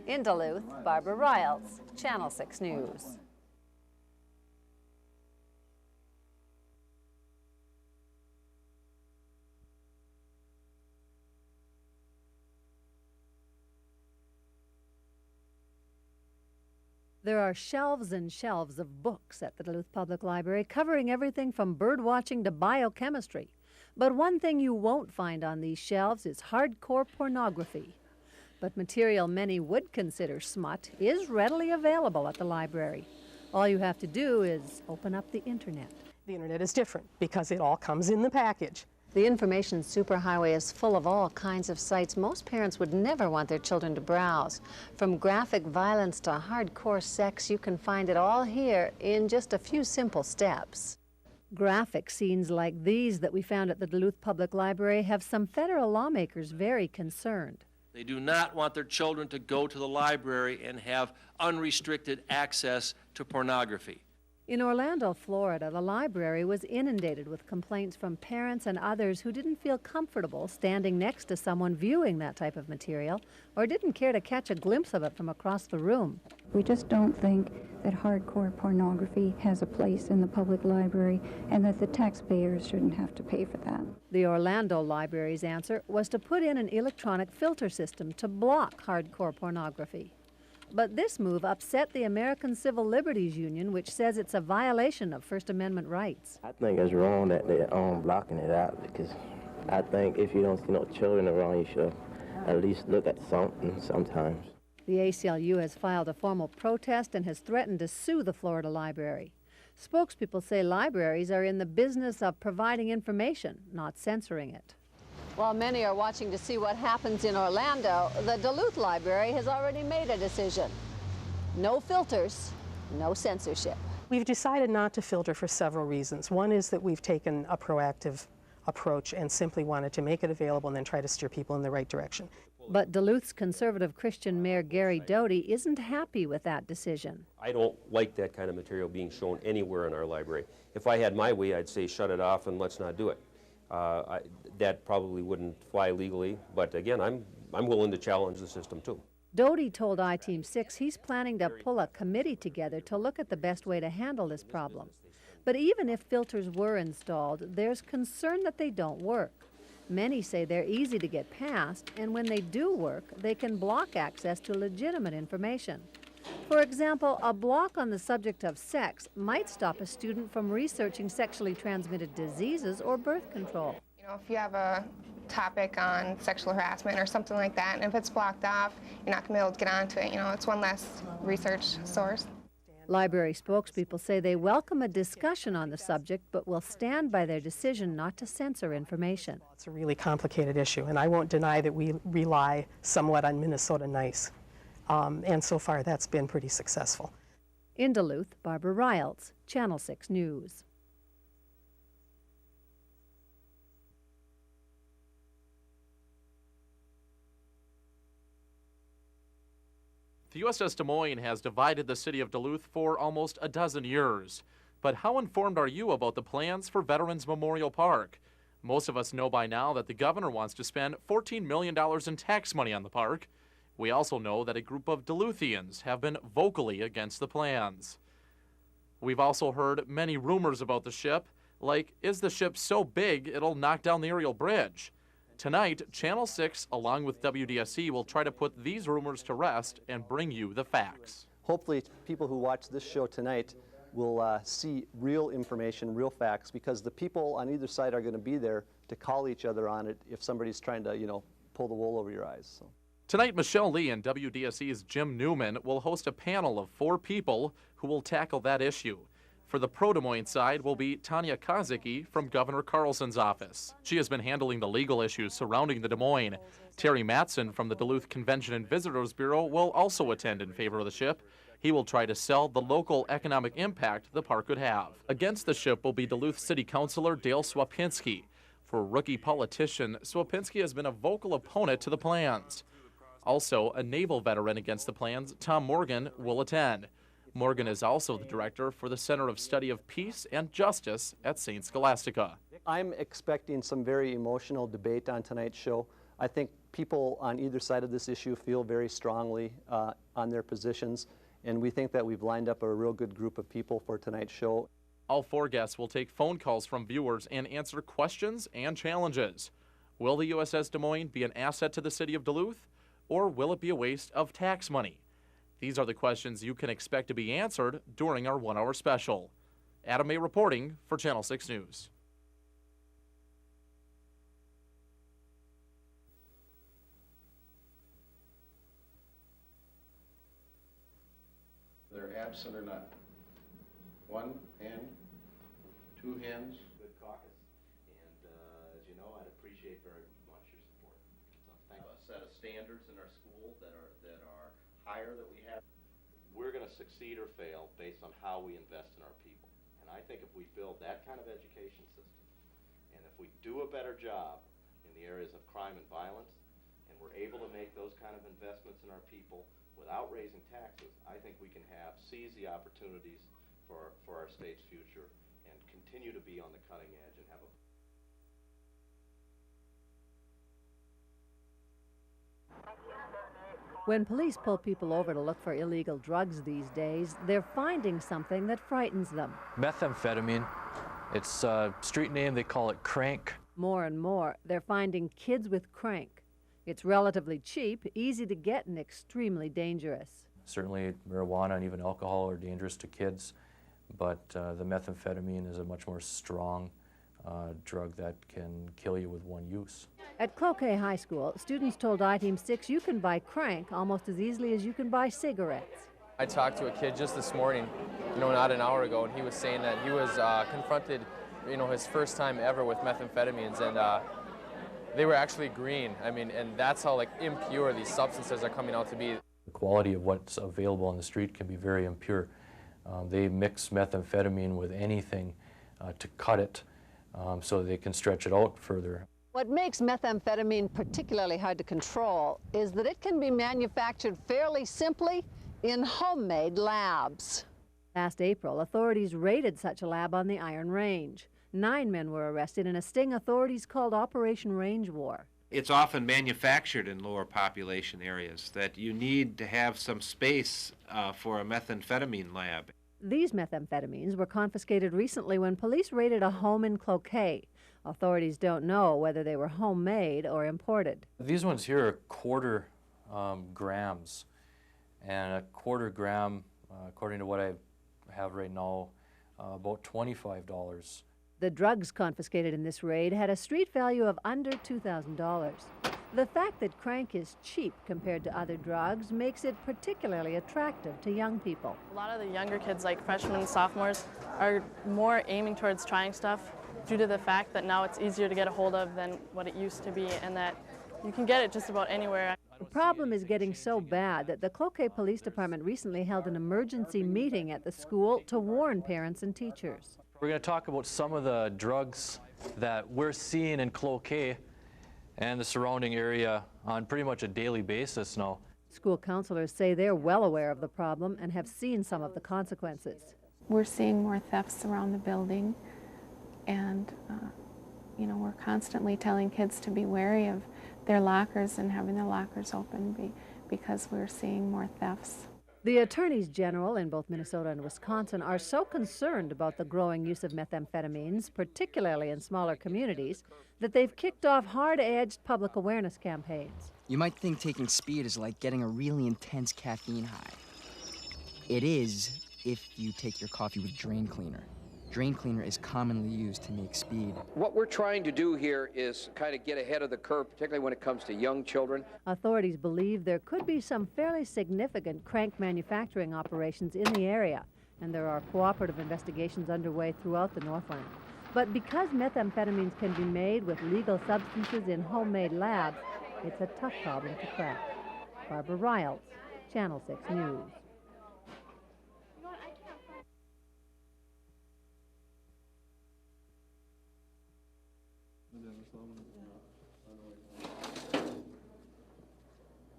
In Duluth, Barbara Riles, Channel 6 News. There are shelves and shelves of books at the Duluth Public Library covering everything from bird watching to biochemistry. But one thing you won't find on these shelves is hardcore pornography. But material many would consider smut is readily available at the library. All you have to do is open up the internet. The internet is different because it all comes in the package. The information superhighway is full of all kinds of sites most parents would never want their children to browse. From graphic violence to hardcore sex, you can find it all here in just a few simple steps. Graphic scenes like these that we found at the Duluth Public Library have some federal lawmakers very concerned. They do not want their children to go to the library and have unrestricted access to pornography. In Orlando, Florida, the library was inundated with complaints from parents and others who didn't feel comfortable standing next to someone viewing that type of material or didn't care to catch a glimpse of it from across the room. We just don't think that hardcore pornography has a place in the public library and that the taxpayers shouldn't have to pay for that. The Orlando Library's answer was to put in an electronic filter system to block hardcore pornography. But this move upset the American Civil Liberties Union, which says it's a violation of First Amendment rights. I think it's wrong that they're blocking it out because I think if you don't see children around, you should at least look at something sometimes. The ACLU has filed a formal protest and has threatened to sue the Florida Library. Spokespeople say libraries are in the business of providing information, not censoring it. While many are watching to see what happens in Orlando, the Duluth Library has already made a decision. No filters, no censorship. We've decided not to filter for several reasons. One is that we've taken a proactive approach and simply wanted to make it available and then try to steer people in the right direction. But Duluth's conservative Christian Mayor Gary Doty isn't happy with that decision. I don't like that kind of material being shown anywhere in our library. If I had my way, I'd say shut it off and let's not do it. That probably wouldn't fly legally, but again, I'm willing to challenge the system too. Doty told I-Team 6 he's planning to pull a committee together to look at the best way to handle this problem. But even if filters were installed, there's concern that they don't work. Many say they're easy to get past, and when they do work, they can block access to legitimate information. For example, a block on the subject of sex might stop a student from researching sexually transmitted diseases or birth control. You know, if you have a topic on sexual harassment or something like that, and if it's blocked off, you're not going to be able to get onto it. You know, it's one less research source. Library spokespeople say they welcome a discussion on the subject, but will stand by their decision not to censor information. It's a really complicated issue, and I won't deny that we rely somewhat on Minnesota Nice. And so far, that's been pretty successful. In Duluth, Barbara Riles, Channel 6 News. The USS Des Moines has divided the city of Duluth for almost a dozen years. But how informed are you about the plans for Veterans Memorial Park? Most of us know by now that the governor wants to spend $14 million in tax money on the park. We also know that a group of Duluthians have been vocally against the plans. We've also heard many rumors about the ship, like, is the ship so big it'll knock down the aerial bridge? Tonight, Channel 6, along with WDSE, will try to put these rumors to rest and bring you the facts. Hopefully, people who watch this show tonight will see real information, real facts, because the people on either side are going to be there to call each other on it if somebody's trying to, pull the wool over your eyes. So. Tonight, Michelle Lee and WDSE's Jim Newman will host a panel of 4 people who will tackle that issue. For the pro-Des Moines side will be Tanya Kozicki from Governor Carlson's office. She has been handling the legal issues surrounding the Des Moines. Terry Mattson from the Duluth Convention and Visitors Bureau will also attend in favor of the ship. He will try to sell the local economic impact the park could have. Against the ship will be Duluth City Councilor Dale Swapinski. For rookie politician, Swapinski has been a vocal opponent to the plans. Also, a naval veteran against the plans, Tom Morgan, will attend. Morgan is also the director for the Center of Study of Peace and Justice at St. Scholastica. I'm expecting some very emotional debate on tonight's show. I think people on either side of this issue feel very strongly on their positions, and we think that we've lined up a real good group of people for tonight's show. All four guests will take phone calls from viewers and answer questions and challenges. Will the USS Des Moines be an asset to the city of Duluth, or will it be a waste of tax money? These are the questions you can expect to be answered during our one-hour special. Adam May reporting for Channel 6 News. They're absent or not? One hand, two hands. Good caucus. And as you know, I'd appreciate very much your support. So thank you. A set of standards in our school that are higher that we have. We're going to succeed or fail based on how we invest in our people. And I think if we build that kind of education system, and if we do a better job in the areas of crime and violence, and we're able to make those kind of investments in our people without raising taxes, I think we can seize the opportunities for our state's future and continue to be on the cutting edge and have a When police pull people over to look for illegal drugs these days, they're finding something that frightens them. Methamphetamine. It's a street name, they call it crank. More and more, they're finding kids with crank. It's relatively cheap, easy to get, and extremely dangerous. Certainly marijuana and even alcohol are dangerous to kids, but the methamphetamine is a much more strong drug that can kill you with one use. At Cloquet High School, students told I-Team 6 you can buy crank almost as easily as you can buy cigarettes. I talked to a kid just this morning, not an hour ago, and he was saying that he was confronted, his first time ever with methamphetamines, and they were actually green. And that's how impure these substances are coming out to be. The quality of what's available on the street can be very impure. They mix methamphetamine with anything to cut it so they can stretch it out further. What makes methamphetamine particularly hard to control is that it can be manufactured fairly simply in homemade labs. Last April, authorities raided such a lab on the Iron Range. 9 men were arrested in a sting authorities called Operation Range War. It's often manufactured in lower population areas, that you need to have some space for a methamphetamine lab. These methamphetamines were confiscated recently when police raided a home in Cloquet. Authorities don't know whether they were homemade or imported. These ones here are quarter grams, and a quarter gram, according to what I have right now, about $25. The drugs confiscated in this raid had a street value of under $2,000. The fact that crank is cheap compared to other drugs makes it particularly attractive to young people. A lot of the younger kids, like freshmen and sophomores, are more aiming towards trying stuff due to the fact that now it's easier to get a hold of than what it used to be, and that you can get it just about anywhere. The problem is getting so bad that the Cloquet Police Department recently held an emergency meeting at the school to warn parents and teachers. We're going to talk about some of the drugs that we're seeing in Cloquet and the surrounding area on pretty much a daily basis now. School counselors say they're well aware of the problem and have seen some of the consequences. We're seeing more thefts around the building, and we're constantly telling kids to be wary of their lockers and having their lockers open because we're seeing more thefts. The attorneys general in both Minnesota and Wisconsin are so concerned about the growing use of methamphetamines, particularly in smaller communities, that they've kicked off hard-edged public awareness campaigns. You might think taking speed is like getting a really intense caffeine high. It is if you take your coffee with drain cleaner. Drain cleaner is commonly used to make speed. What we're trying to do here is kind of get ahead of the curve, particularly when it comes to young children. Authorities believe there could be some fairly significant crank manufacturing operations in the area, and there are cooperative investigations underway throughout the Northland. But because methamphetamines can be made with legal substances in homemade labs, it's a tough problem to crack. Barbara Riles, Channel 6 News.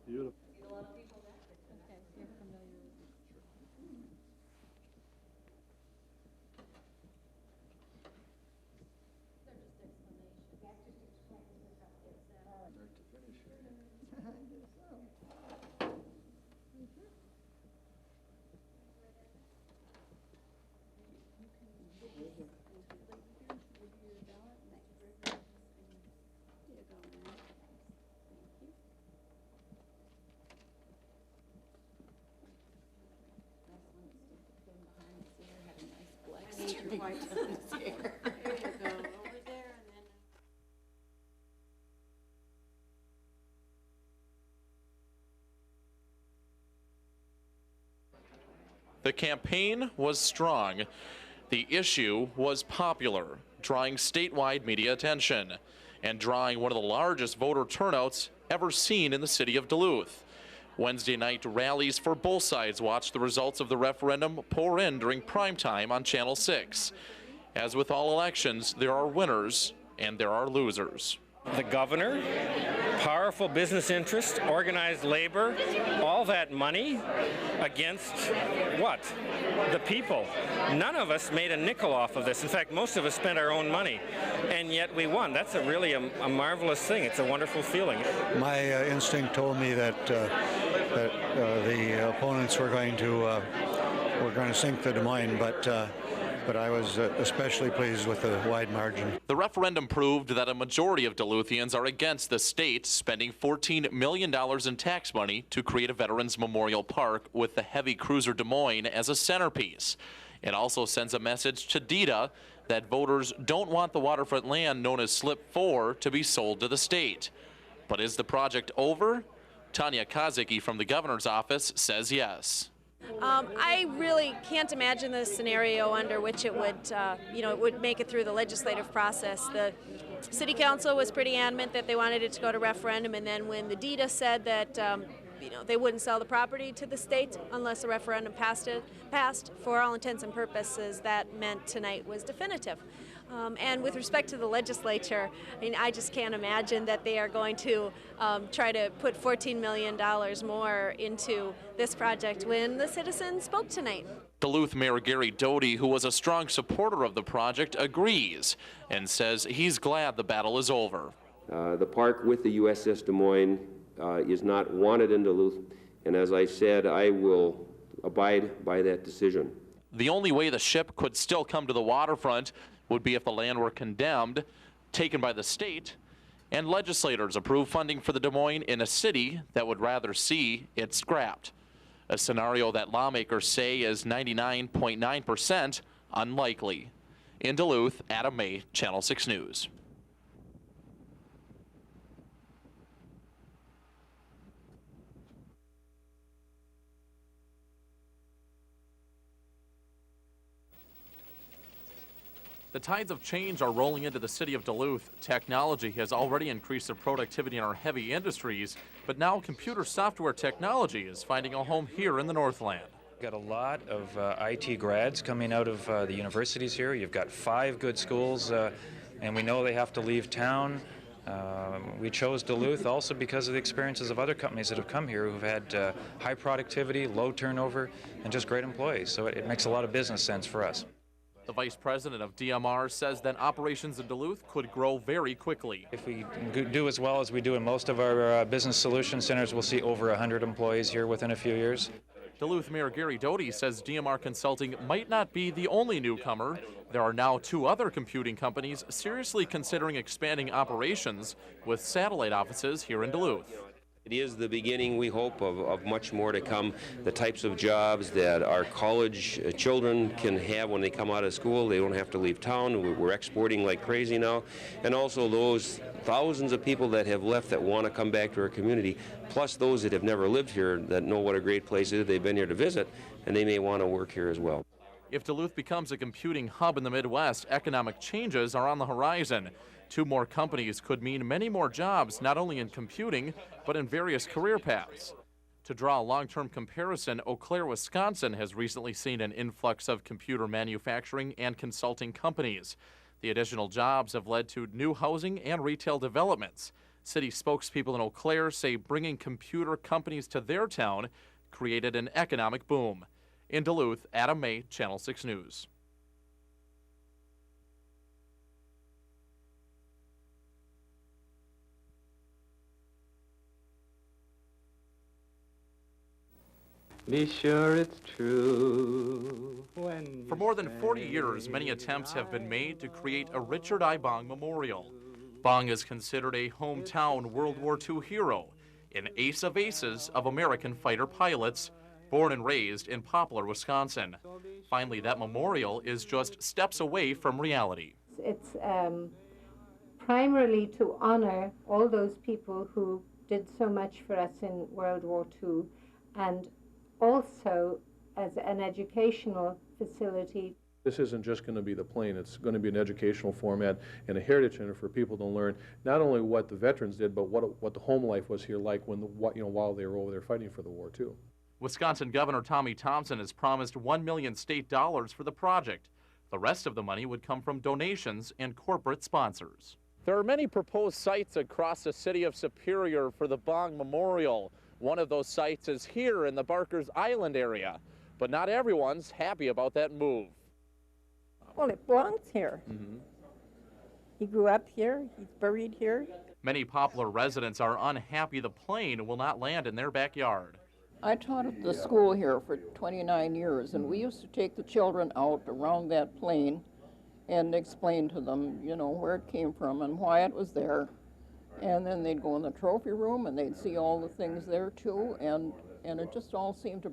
Beautiful. The campaign was strong. The issue was popular, drawing statewide media attention and drawing one of the largest voter turnouts ever seen in the city of Duluth. Wednesday night rallies for both sides watched the results of the referendum pour in during prime time on Channel 6. As with all elections, there are winners and there are losers. The governor, powerful business interests, organized labor, all that money against what? The people. None of us made a nickel off of this. In fact, most of us spent our own money, and yet we won. That's really a marvelous thing. It's a wonderful feeling. My instinct told me that the opponents were going to sink the Des Moines, but I was especially pleased with the wide margin. The referendum proved that a majority of Duluthians are against the state spending $14 million in tax money to create a Veterans Memorial Park with the heavy cruiser Des Moines as a centerpiece. It also sends a message to DETA that voters don't want the waterfront land known as Slip 4 to be sold to the state. But is the project over? Tanya Kozicki from the governor's office says yes. I really can't imagine the scenario under which it would, it would make it through the legislative process. The city council was pretty adamant that they wanted it to go to referendum, and then when the DETA said that, they wouldn't sell the property to the state unless a referendum passed, for all intents and purposes, that meant tonight was definitive. And with respect to the legislature, I just can't imagine that they are going to try to put $14 million more into this project when the citizens spoke tonight. Duluth Mayor Gary Doty, who was a strong supporter of the project, agrees and says he's glad the battle is over. The park with the USS Des Moines is not wanted in Duluth, and as I said, I will abide by that decision. The only way the ship could still come to the waterfront would be if the land were condemned, taken by the state, and legislators approve funding for the Des Moines in a city that would rather see it scrapped. A scenario that lawmakers say is 99.9% unlikely. In Duluth, Adam May, Channel 6 News. The tides of change are rolling into the city of Duluth. Technology has already increased the productivity in our heavy industries, but now computer software technology is finding a home here in the Northland. Got a lot of IT grads coming out of the universities here. You've got 5 good schools, and we know they have to leave town. We chose Duluth also because of the experiences of other companies that have come here who've had high productivity, low turnover, and just great employees. So it makes a lot of business sense for us. The vice president of DMR says that operations in Duluth could grow very quickly. If we do as well as we do in most of our business solution centers, we'll see over 100 employees here within a few years. Duluth Mayor Gary Doty says DMR Consulting might not be the only newcomer. There are now 2 other computing companies seriously considering expanding operations with satellite offices here in Duluth. It is the beginning, we hope, of much more to come. The types of jobs that our college children can have when they come out of school. They don't have to leave town. We're exporting like crazy now. And also those thousands of people that have left that want to come back to our community, plus those that have never lived here that know what a great place it is. They've been here to visit, and they may want to work here as well. If Duluth becomes a computing hub in the Midwest, economic changes are on the horizon. 2 more companies could mean many more jobs, not only in computing, but in various career paths. To draw a long-term comparison, Eau Claire, Wisconsin has recently seen an influx of computer manufacturing and consulting companies. The additional jobs have led to new housing and retail developments. City spokespeople in Eau Claire say bringing computer companies to their town created an economic boom. In Duluth, Adam May, Channel 6 News. Be sure it's true. For more than 40 years, many attempts have been made to create a Richard I. Bong Memorial. Bong is considered a hometown World War II hero, an ace of aces of American fighter pilots, born and raised in Poplar, Wisconsin. Finally, that memorial is just steps away from reality. It's primarily to honor all those people who did so much for us in World War II, and also as an educational facility. This isn't just going to be the plane, it's going to be an educational format and a heritage center for people to learn not only what the veterans did, but what the home life was here like when while they were over there fighting for the war too. Wisconsin Governor Tommy Thompson has promised $1 million state dollars for the project. The rest of the money would come from donations and corporate sponsors. There are many proposed sites across the city of Superior for the Bong Memorial. One of those sites is here in the Barker's Island area, but not everyone's happy about that move. Well, it belongs here. He grew up here, he's buried here. Many Poplar residents are unhappy the plane will not land in their backyard. I taught at the school here for 29 years, and we used to take the children out around that plane and explain to them, you know, where it came from and why it was there. And then they'd go in the trophy room and they'd see all the things there too, and it just all seemed to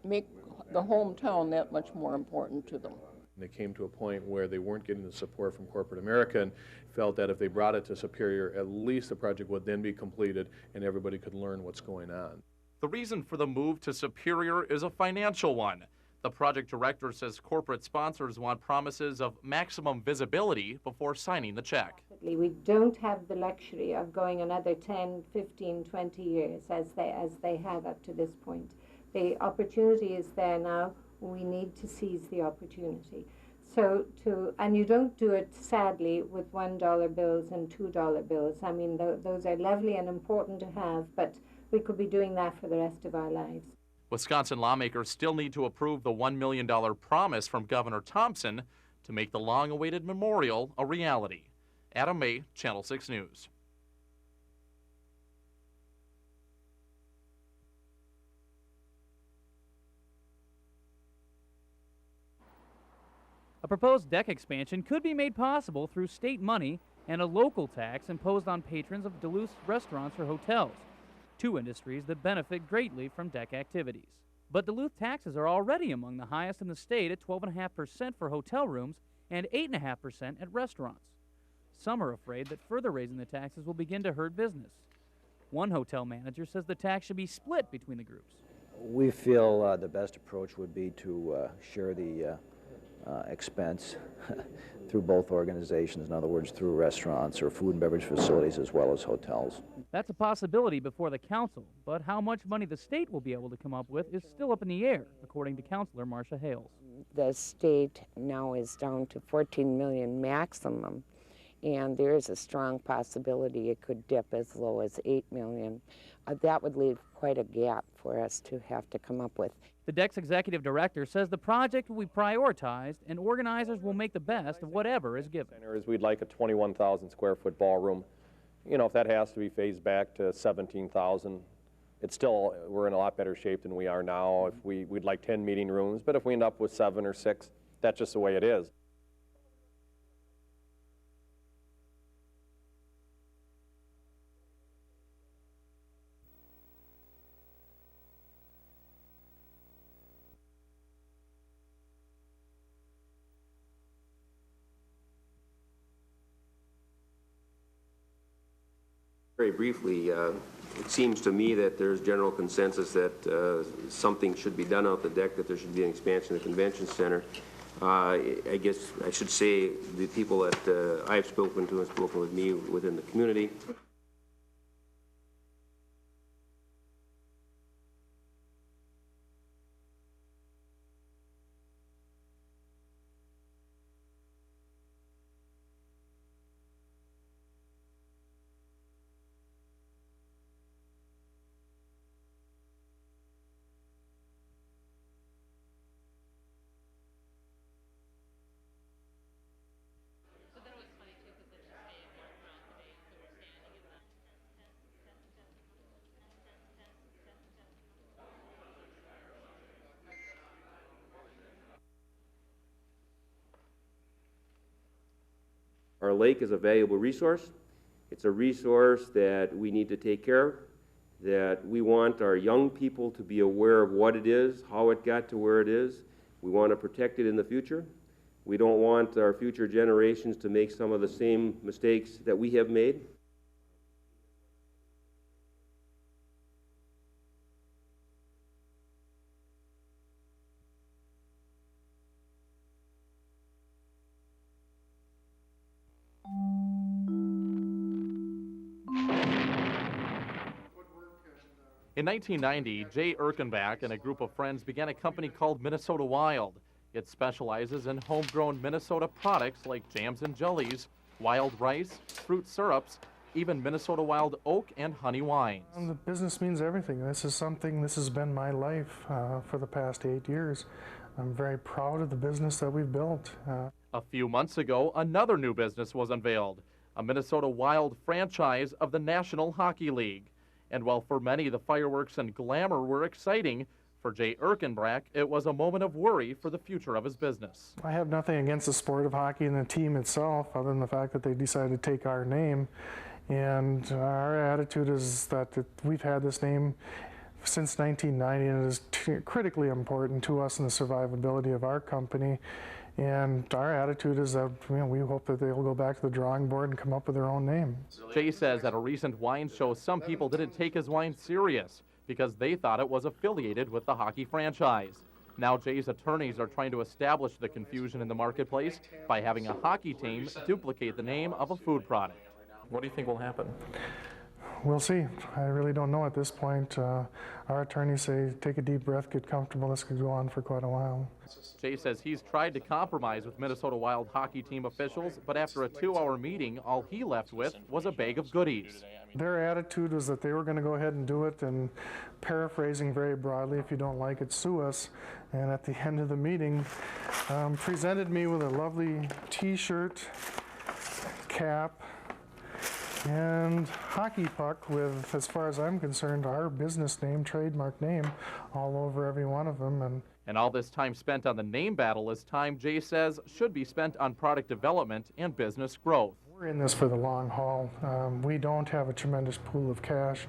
make the hometown that much more important to them. They came to a point where they weren't getting the support from corporate America and felt that if they brought it to Superior, at least the project would then be completed and everybody could learn what's going on. The reason for the move to Superior is a financial one. The project director says corporate sponsors want promises of maximum visibility before signing the check. We don't have the luxury of going another 10, 15, 20 years as they have up to this point. The opportunity is there now. We need to seize the opportunity. And you don't do it, sadly, with $1 bills and $2 bills. I mean, those are lovely and important to have, but we could be doing that for the rest of our lives. Wisconsin lawmakers still need to approve the $1 million promise from Governor Thompson to make the long-awaited memorial a reality. Adam May, Channel 6 News. A proposed deck expansion could be made possible through state money and a local tax imposed on patrons of Duluth's restaurants or hotels, 2 industries that benefit greatly from deck activities. But Duluth taxes are already among the highest in the state at 12.5% for hotel rooms and 8.5% at restaurants. Some are afraid that further raising the taxes will begin to hurt business. One hotel manager says the tax should be split between the groups. We feel the best approach would be to share the expense through both organizations, in other words, through restaurants or food and beverage facilities as well as hotels. That's a possibility before the council, but how much money the state will be able to come up with is still up in the air, according to Councilor Marcia Hales. The state now is down to 14 million maximum, and there is a strong possibility it could dip as low as 8 million. That would leave quite a gap for us to have to come up with. The DEC's executive director says the project will be prioritized and organizers will make the best of whatever is given. We'd like a 21,000 square foot ballroom. You know, if that has to be phased back to 17,000, it's still, we're in a lot better shape than we are now. If we'd like 10 meeting rooms, but if we end up with 7 or 6, that's just the way it is. Very briefly, It seems to me that there's general consensus that something should be done out the deck, that there should be an expansion of the convention center. I guess I should say the people that I've spoken to and spoken with me within the community. Our lake is a valuable resource. It's a resource that we need to take care of, that we want our young people to be aware of what it is, how it got to where it is. We want to protect it in the future. We don't want our future generations to make some of the same mistakes that we have made. In 1990, Jay Erkenbach and a group of friends began a company called Minnesota Wild. It specializes in homegrown Minnesota products like jams and jellies, wild rice, fruit syrups, even Minnesota Wild oak and honey wines. The business means everything. This has been my life for the past 8 years. I'm very proud of the business that we've built. A few months ago, another new business was unveiled, a Minnesota Wild franchise of the National Hockey League. And while for many the fireworks and glamour were exciting, for Jay Erkenbach, it was a moment of worry for the future of his business. I have nothing against the sport of hockey and the team itself, other than the fact that they decided to take our name. And our attitude is that we've had this name since 1990, and it is critically important to us in the survivability of our company. And our attitude is that we hope that they'll go back to the drawing board and come up with their own name. Jay says at a recent wine show, some people didn't take his wine serious because they thought it was affiliated with the hockey franchise. Now Jay's attorneys are trying to establish the confusion in the marketplace by having a hockey team duplicate the name of a food product. What do you think will happen? We'll see. I really don't know at this point. Our attorneys say, take a deep breath, get comfortable. This could go on for quite a while. Jay says he's tried to compromise with Minnesota Wild hockey team officials, but after a 2-hour meeting, all he left with was a bag of goodies. Their attitude was that they were going to go ahead and do it, and paraphrasing very broadly, if you don't like it, sue us. And at the end of the meeting, presented me with a lovely T-shirt, cap, and hockey puck with, as far as I'm concerned, our business name, trademark name, all over every one of them. And all this time spent on the name battle is time, Jay says, should be spent on product development and business growth. We're in this for the long haul. We don't have a tremendous pool of cash,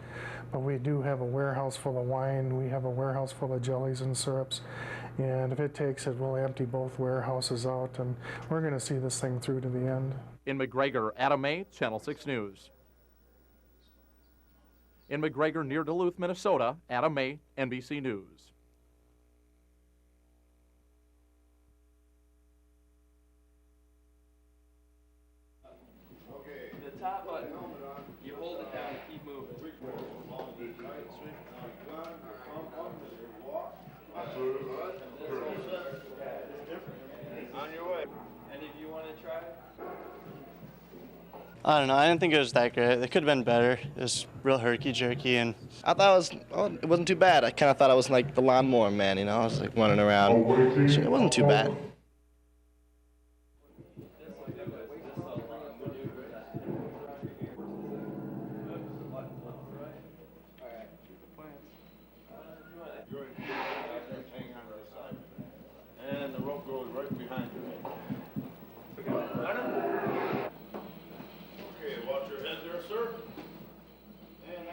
but we do have a warehouse full of wine. We have a warehouse full of jellies and syrups. And if it takes it, we'll empty both warehouses out, and we're going to see this thing through to the end. In McGregor, Adam May, Channel 6 News. In McGregor, near Duluth, Minnesota, Adam May, NBC News. Okay. The top button, you hold it down and keep moving. On your way. Any of you want to try? I don't know. I didn't think it was that great. It could have been better. It was real herky-jerky, and I thought it wasn't too bad. I kind of thought I was like the lawnmower man, you know? I was like running around. So it wasn't too bad. And the rope goes right behind you. Okay, watch your head there, sir. And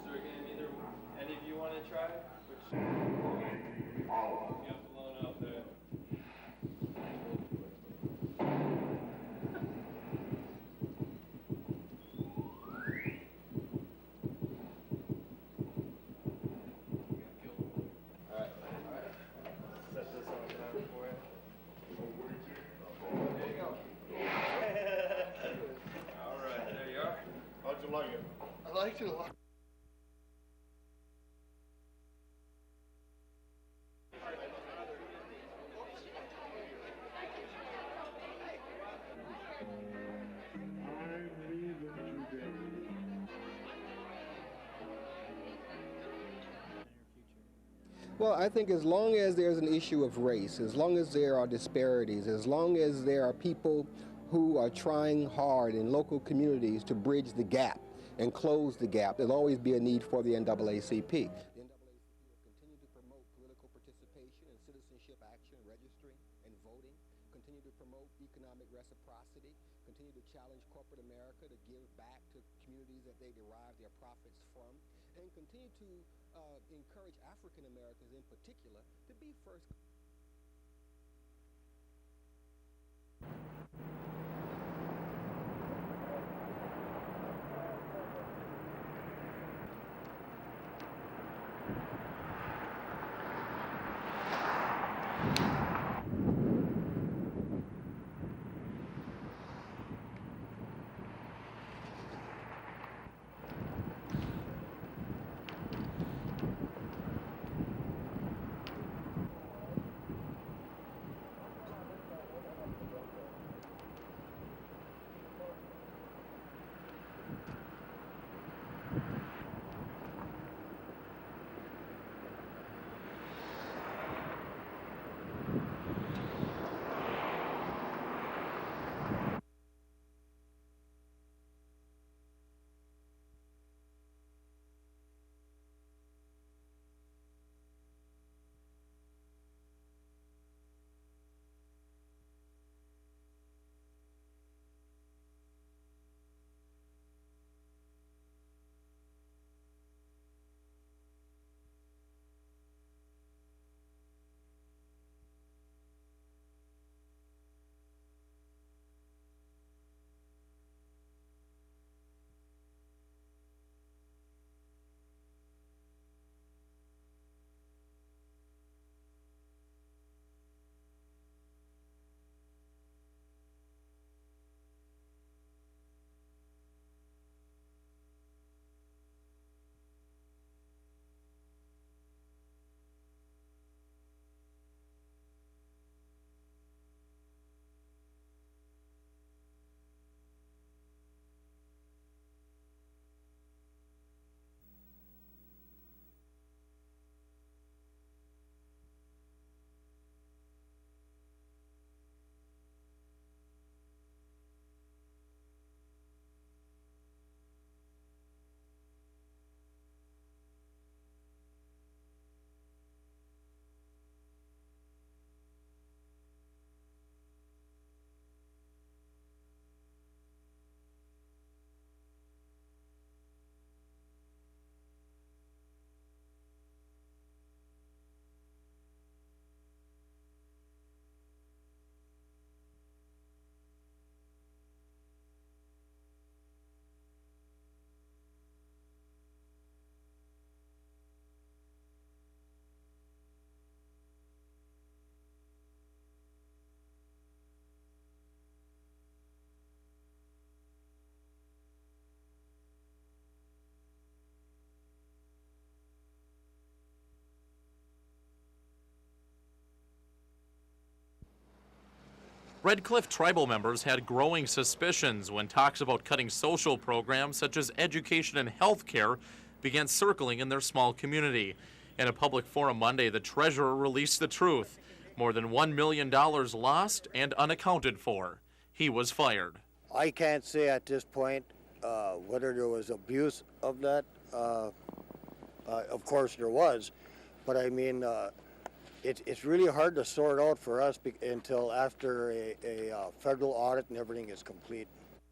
so again, any of you want to try? Which you have to load up there. like it. I liked it a lot. Well, I think as long as there's an issue of race, as long as there are disparities, as long as there are people who are trying hard in local communities to bridge the gap and close the gap, there'll always be a need for the NAACP. The NAACP will continue to promote political participation and citizenship action, registering and voting, continue to promote economic reciprocity, continue to challenge corporate America to give back to communities that they derive their profits from, and continue to encourage African Americans in particular to be first. Red Cliff tribal members had growing suspicions when talks about cutting social programs such as education and health care began circling in their small community. In a public forum Monday, the treasurer released the truth. More than $1 million lost and unaccounted for. He was fired. I can't say at this point whether there was abuse of that. Of course there was, but I mean, it's really hard to sort out for us until after a federal audit and everything is complete.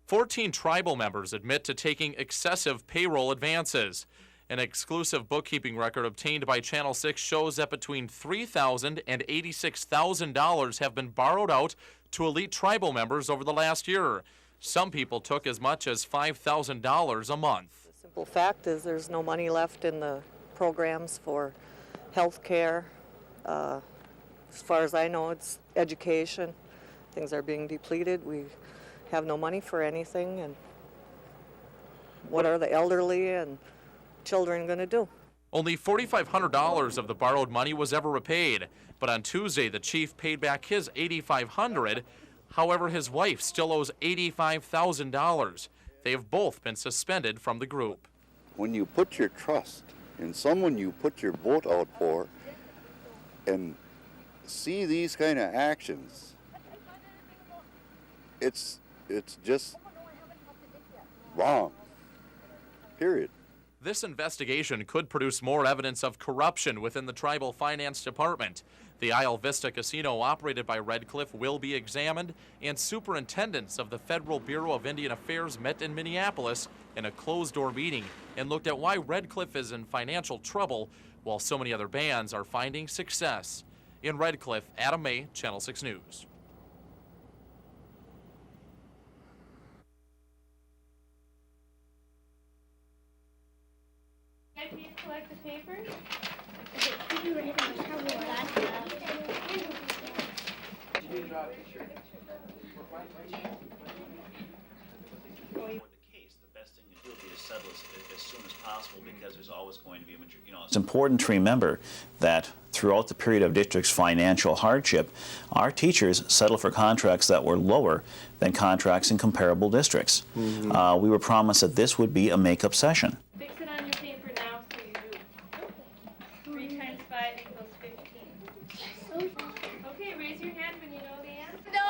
14 tribal members admit to taking excessive payroll advances. An exclusive bookkeeping record obtained by Channel 6 shows that between $3,000 and $86,000 have been borrowed out to elite tribal members over the last year. Some people took as much as $5,000 a month. The simple fact is there's no money left in the programs for health care. As far as I know, it's education. Things are being depleted. We have no money for anything. And what are the elderly and children going to do? Only $4,500 of the borrowed money was ever repaid, but on Tuesday the chief paid back his $8,500. However, his wife still owes $85,000. They have both been suspended from the group. When you put your trust in someone you put your vote out for and see these kind of actions, it's just wrong, period. This investigation could produce more evidence of corruption within the tribal finance department. The Isle Vista casino operated by Red Cliff will be examined, and superintendents of the Federal Bureau of Indian Affairs met in Minneapolis in a closed-door meeting and looked at why Red Cliff is in financial trouble while so many other bands are finding success. In Red Cliff, Adam May, Channel 6 News. Can I please collect the papers? Settle as soon as possible, because there's always going to be a major, it's important to remember that throughout the period of district's financial hardship, our teachers settled for contracts that were lower than contracts in comparable districts. Mm-hmm. We were promised that this would be a make-up session. Fix it on your paper now so you do. 3 times 5 equals 15. Okay, raise your hand when you know the answer. No.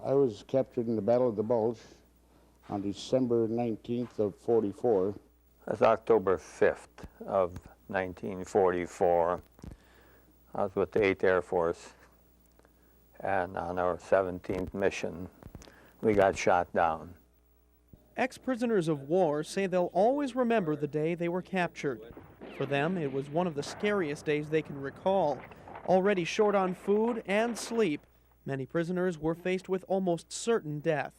I was captured in the Battle of the Bulge on December 19th of '44. That's October 5th of 1944. I was with the 8th Air Force, and on our 17th mission, we got shot down. Ex-prisoners of war say they'll always remember the day they were captured. For them, it was one of the scariest days they can recall. Already short on food and sleep, many prisoners were faced with almost certain death.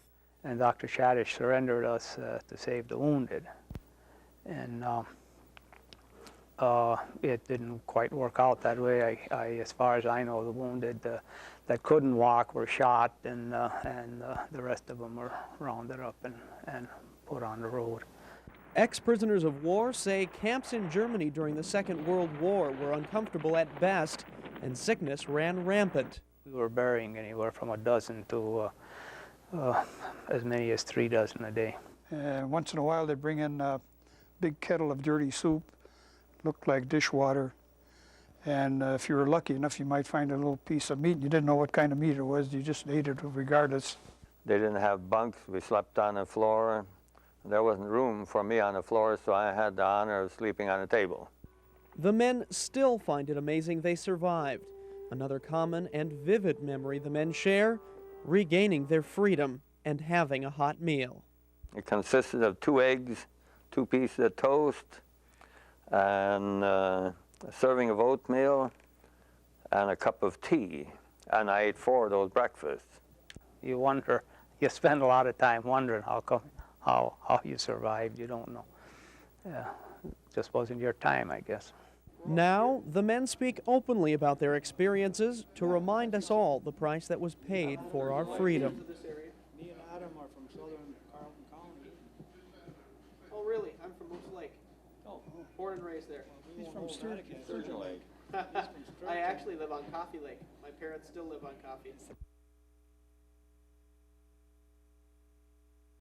And Dr. Shadish surrendered us to save the wounded. And it didn't quite work out that way. As far as I know, the wounded that couldn't walk were shot, and the rest of them were rounded up and put on the road. Ex-prisoners of war say camps in Germany during the Second World War were uncomfortable at best, and sickness ran rampant. We were burying anywhere from a dozen to as many as 3 dozen a day. Once in a while they'd bring in a big kettle of dirty soup, looked like dishwater, and if you were lucky enough you might find a little piece of meat. You didn't know what kind of meat it was, you just ate it regardless. They didn't have bunks, we slept on the floor. There wasn't room for me on the floor, so I had the honor of sleeping on a table. The men still find it amazing they survived. Another common and vivid memory the men share, regaining their freedom and having a hot meal. It consisted of 2 eggs, 2 pieces of toast, and a serving of oatmeal, and a cup of tea. And I ate 4 of those breakfasts. You wonder, you spend a lot of time wondering how you survived. You don't know. Just wasn't your time, I guess. Now, the men speak openly about their experiences to remind us all the price that was paid for our freedom. Me and Adam are from southern Carleton County. Oh, really? I'm from Moose Lake. Oh, born and raised there. He's from Sturgeon Lake. I actually live on Coffee Lake. My parents still live on Coffee.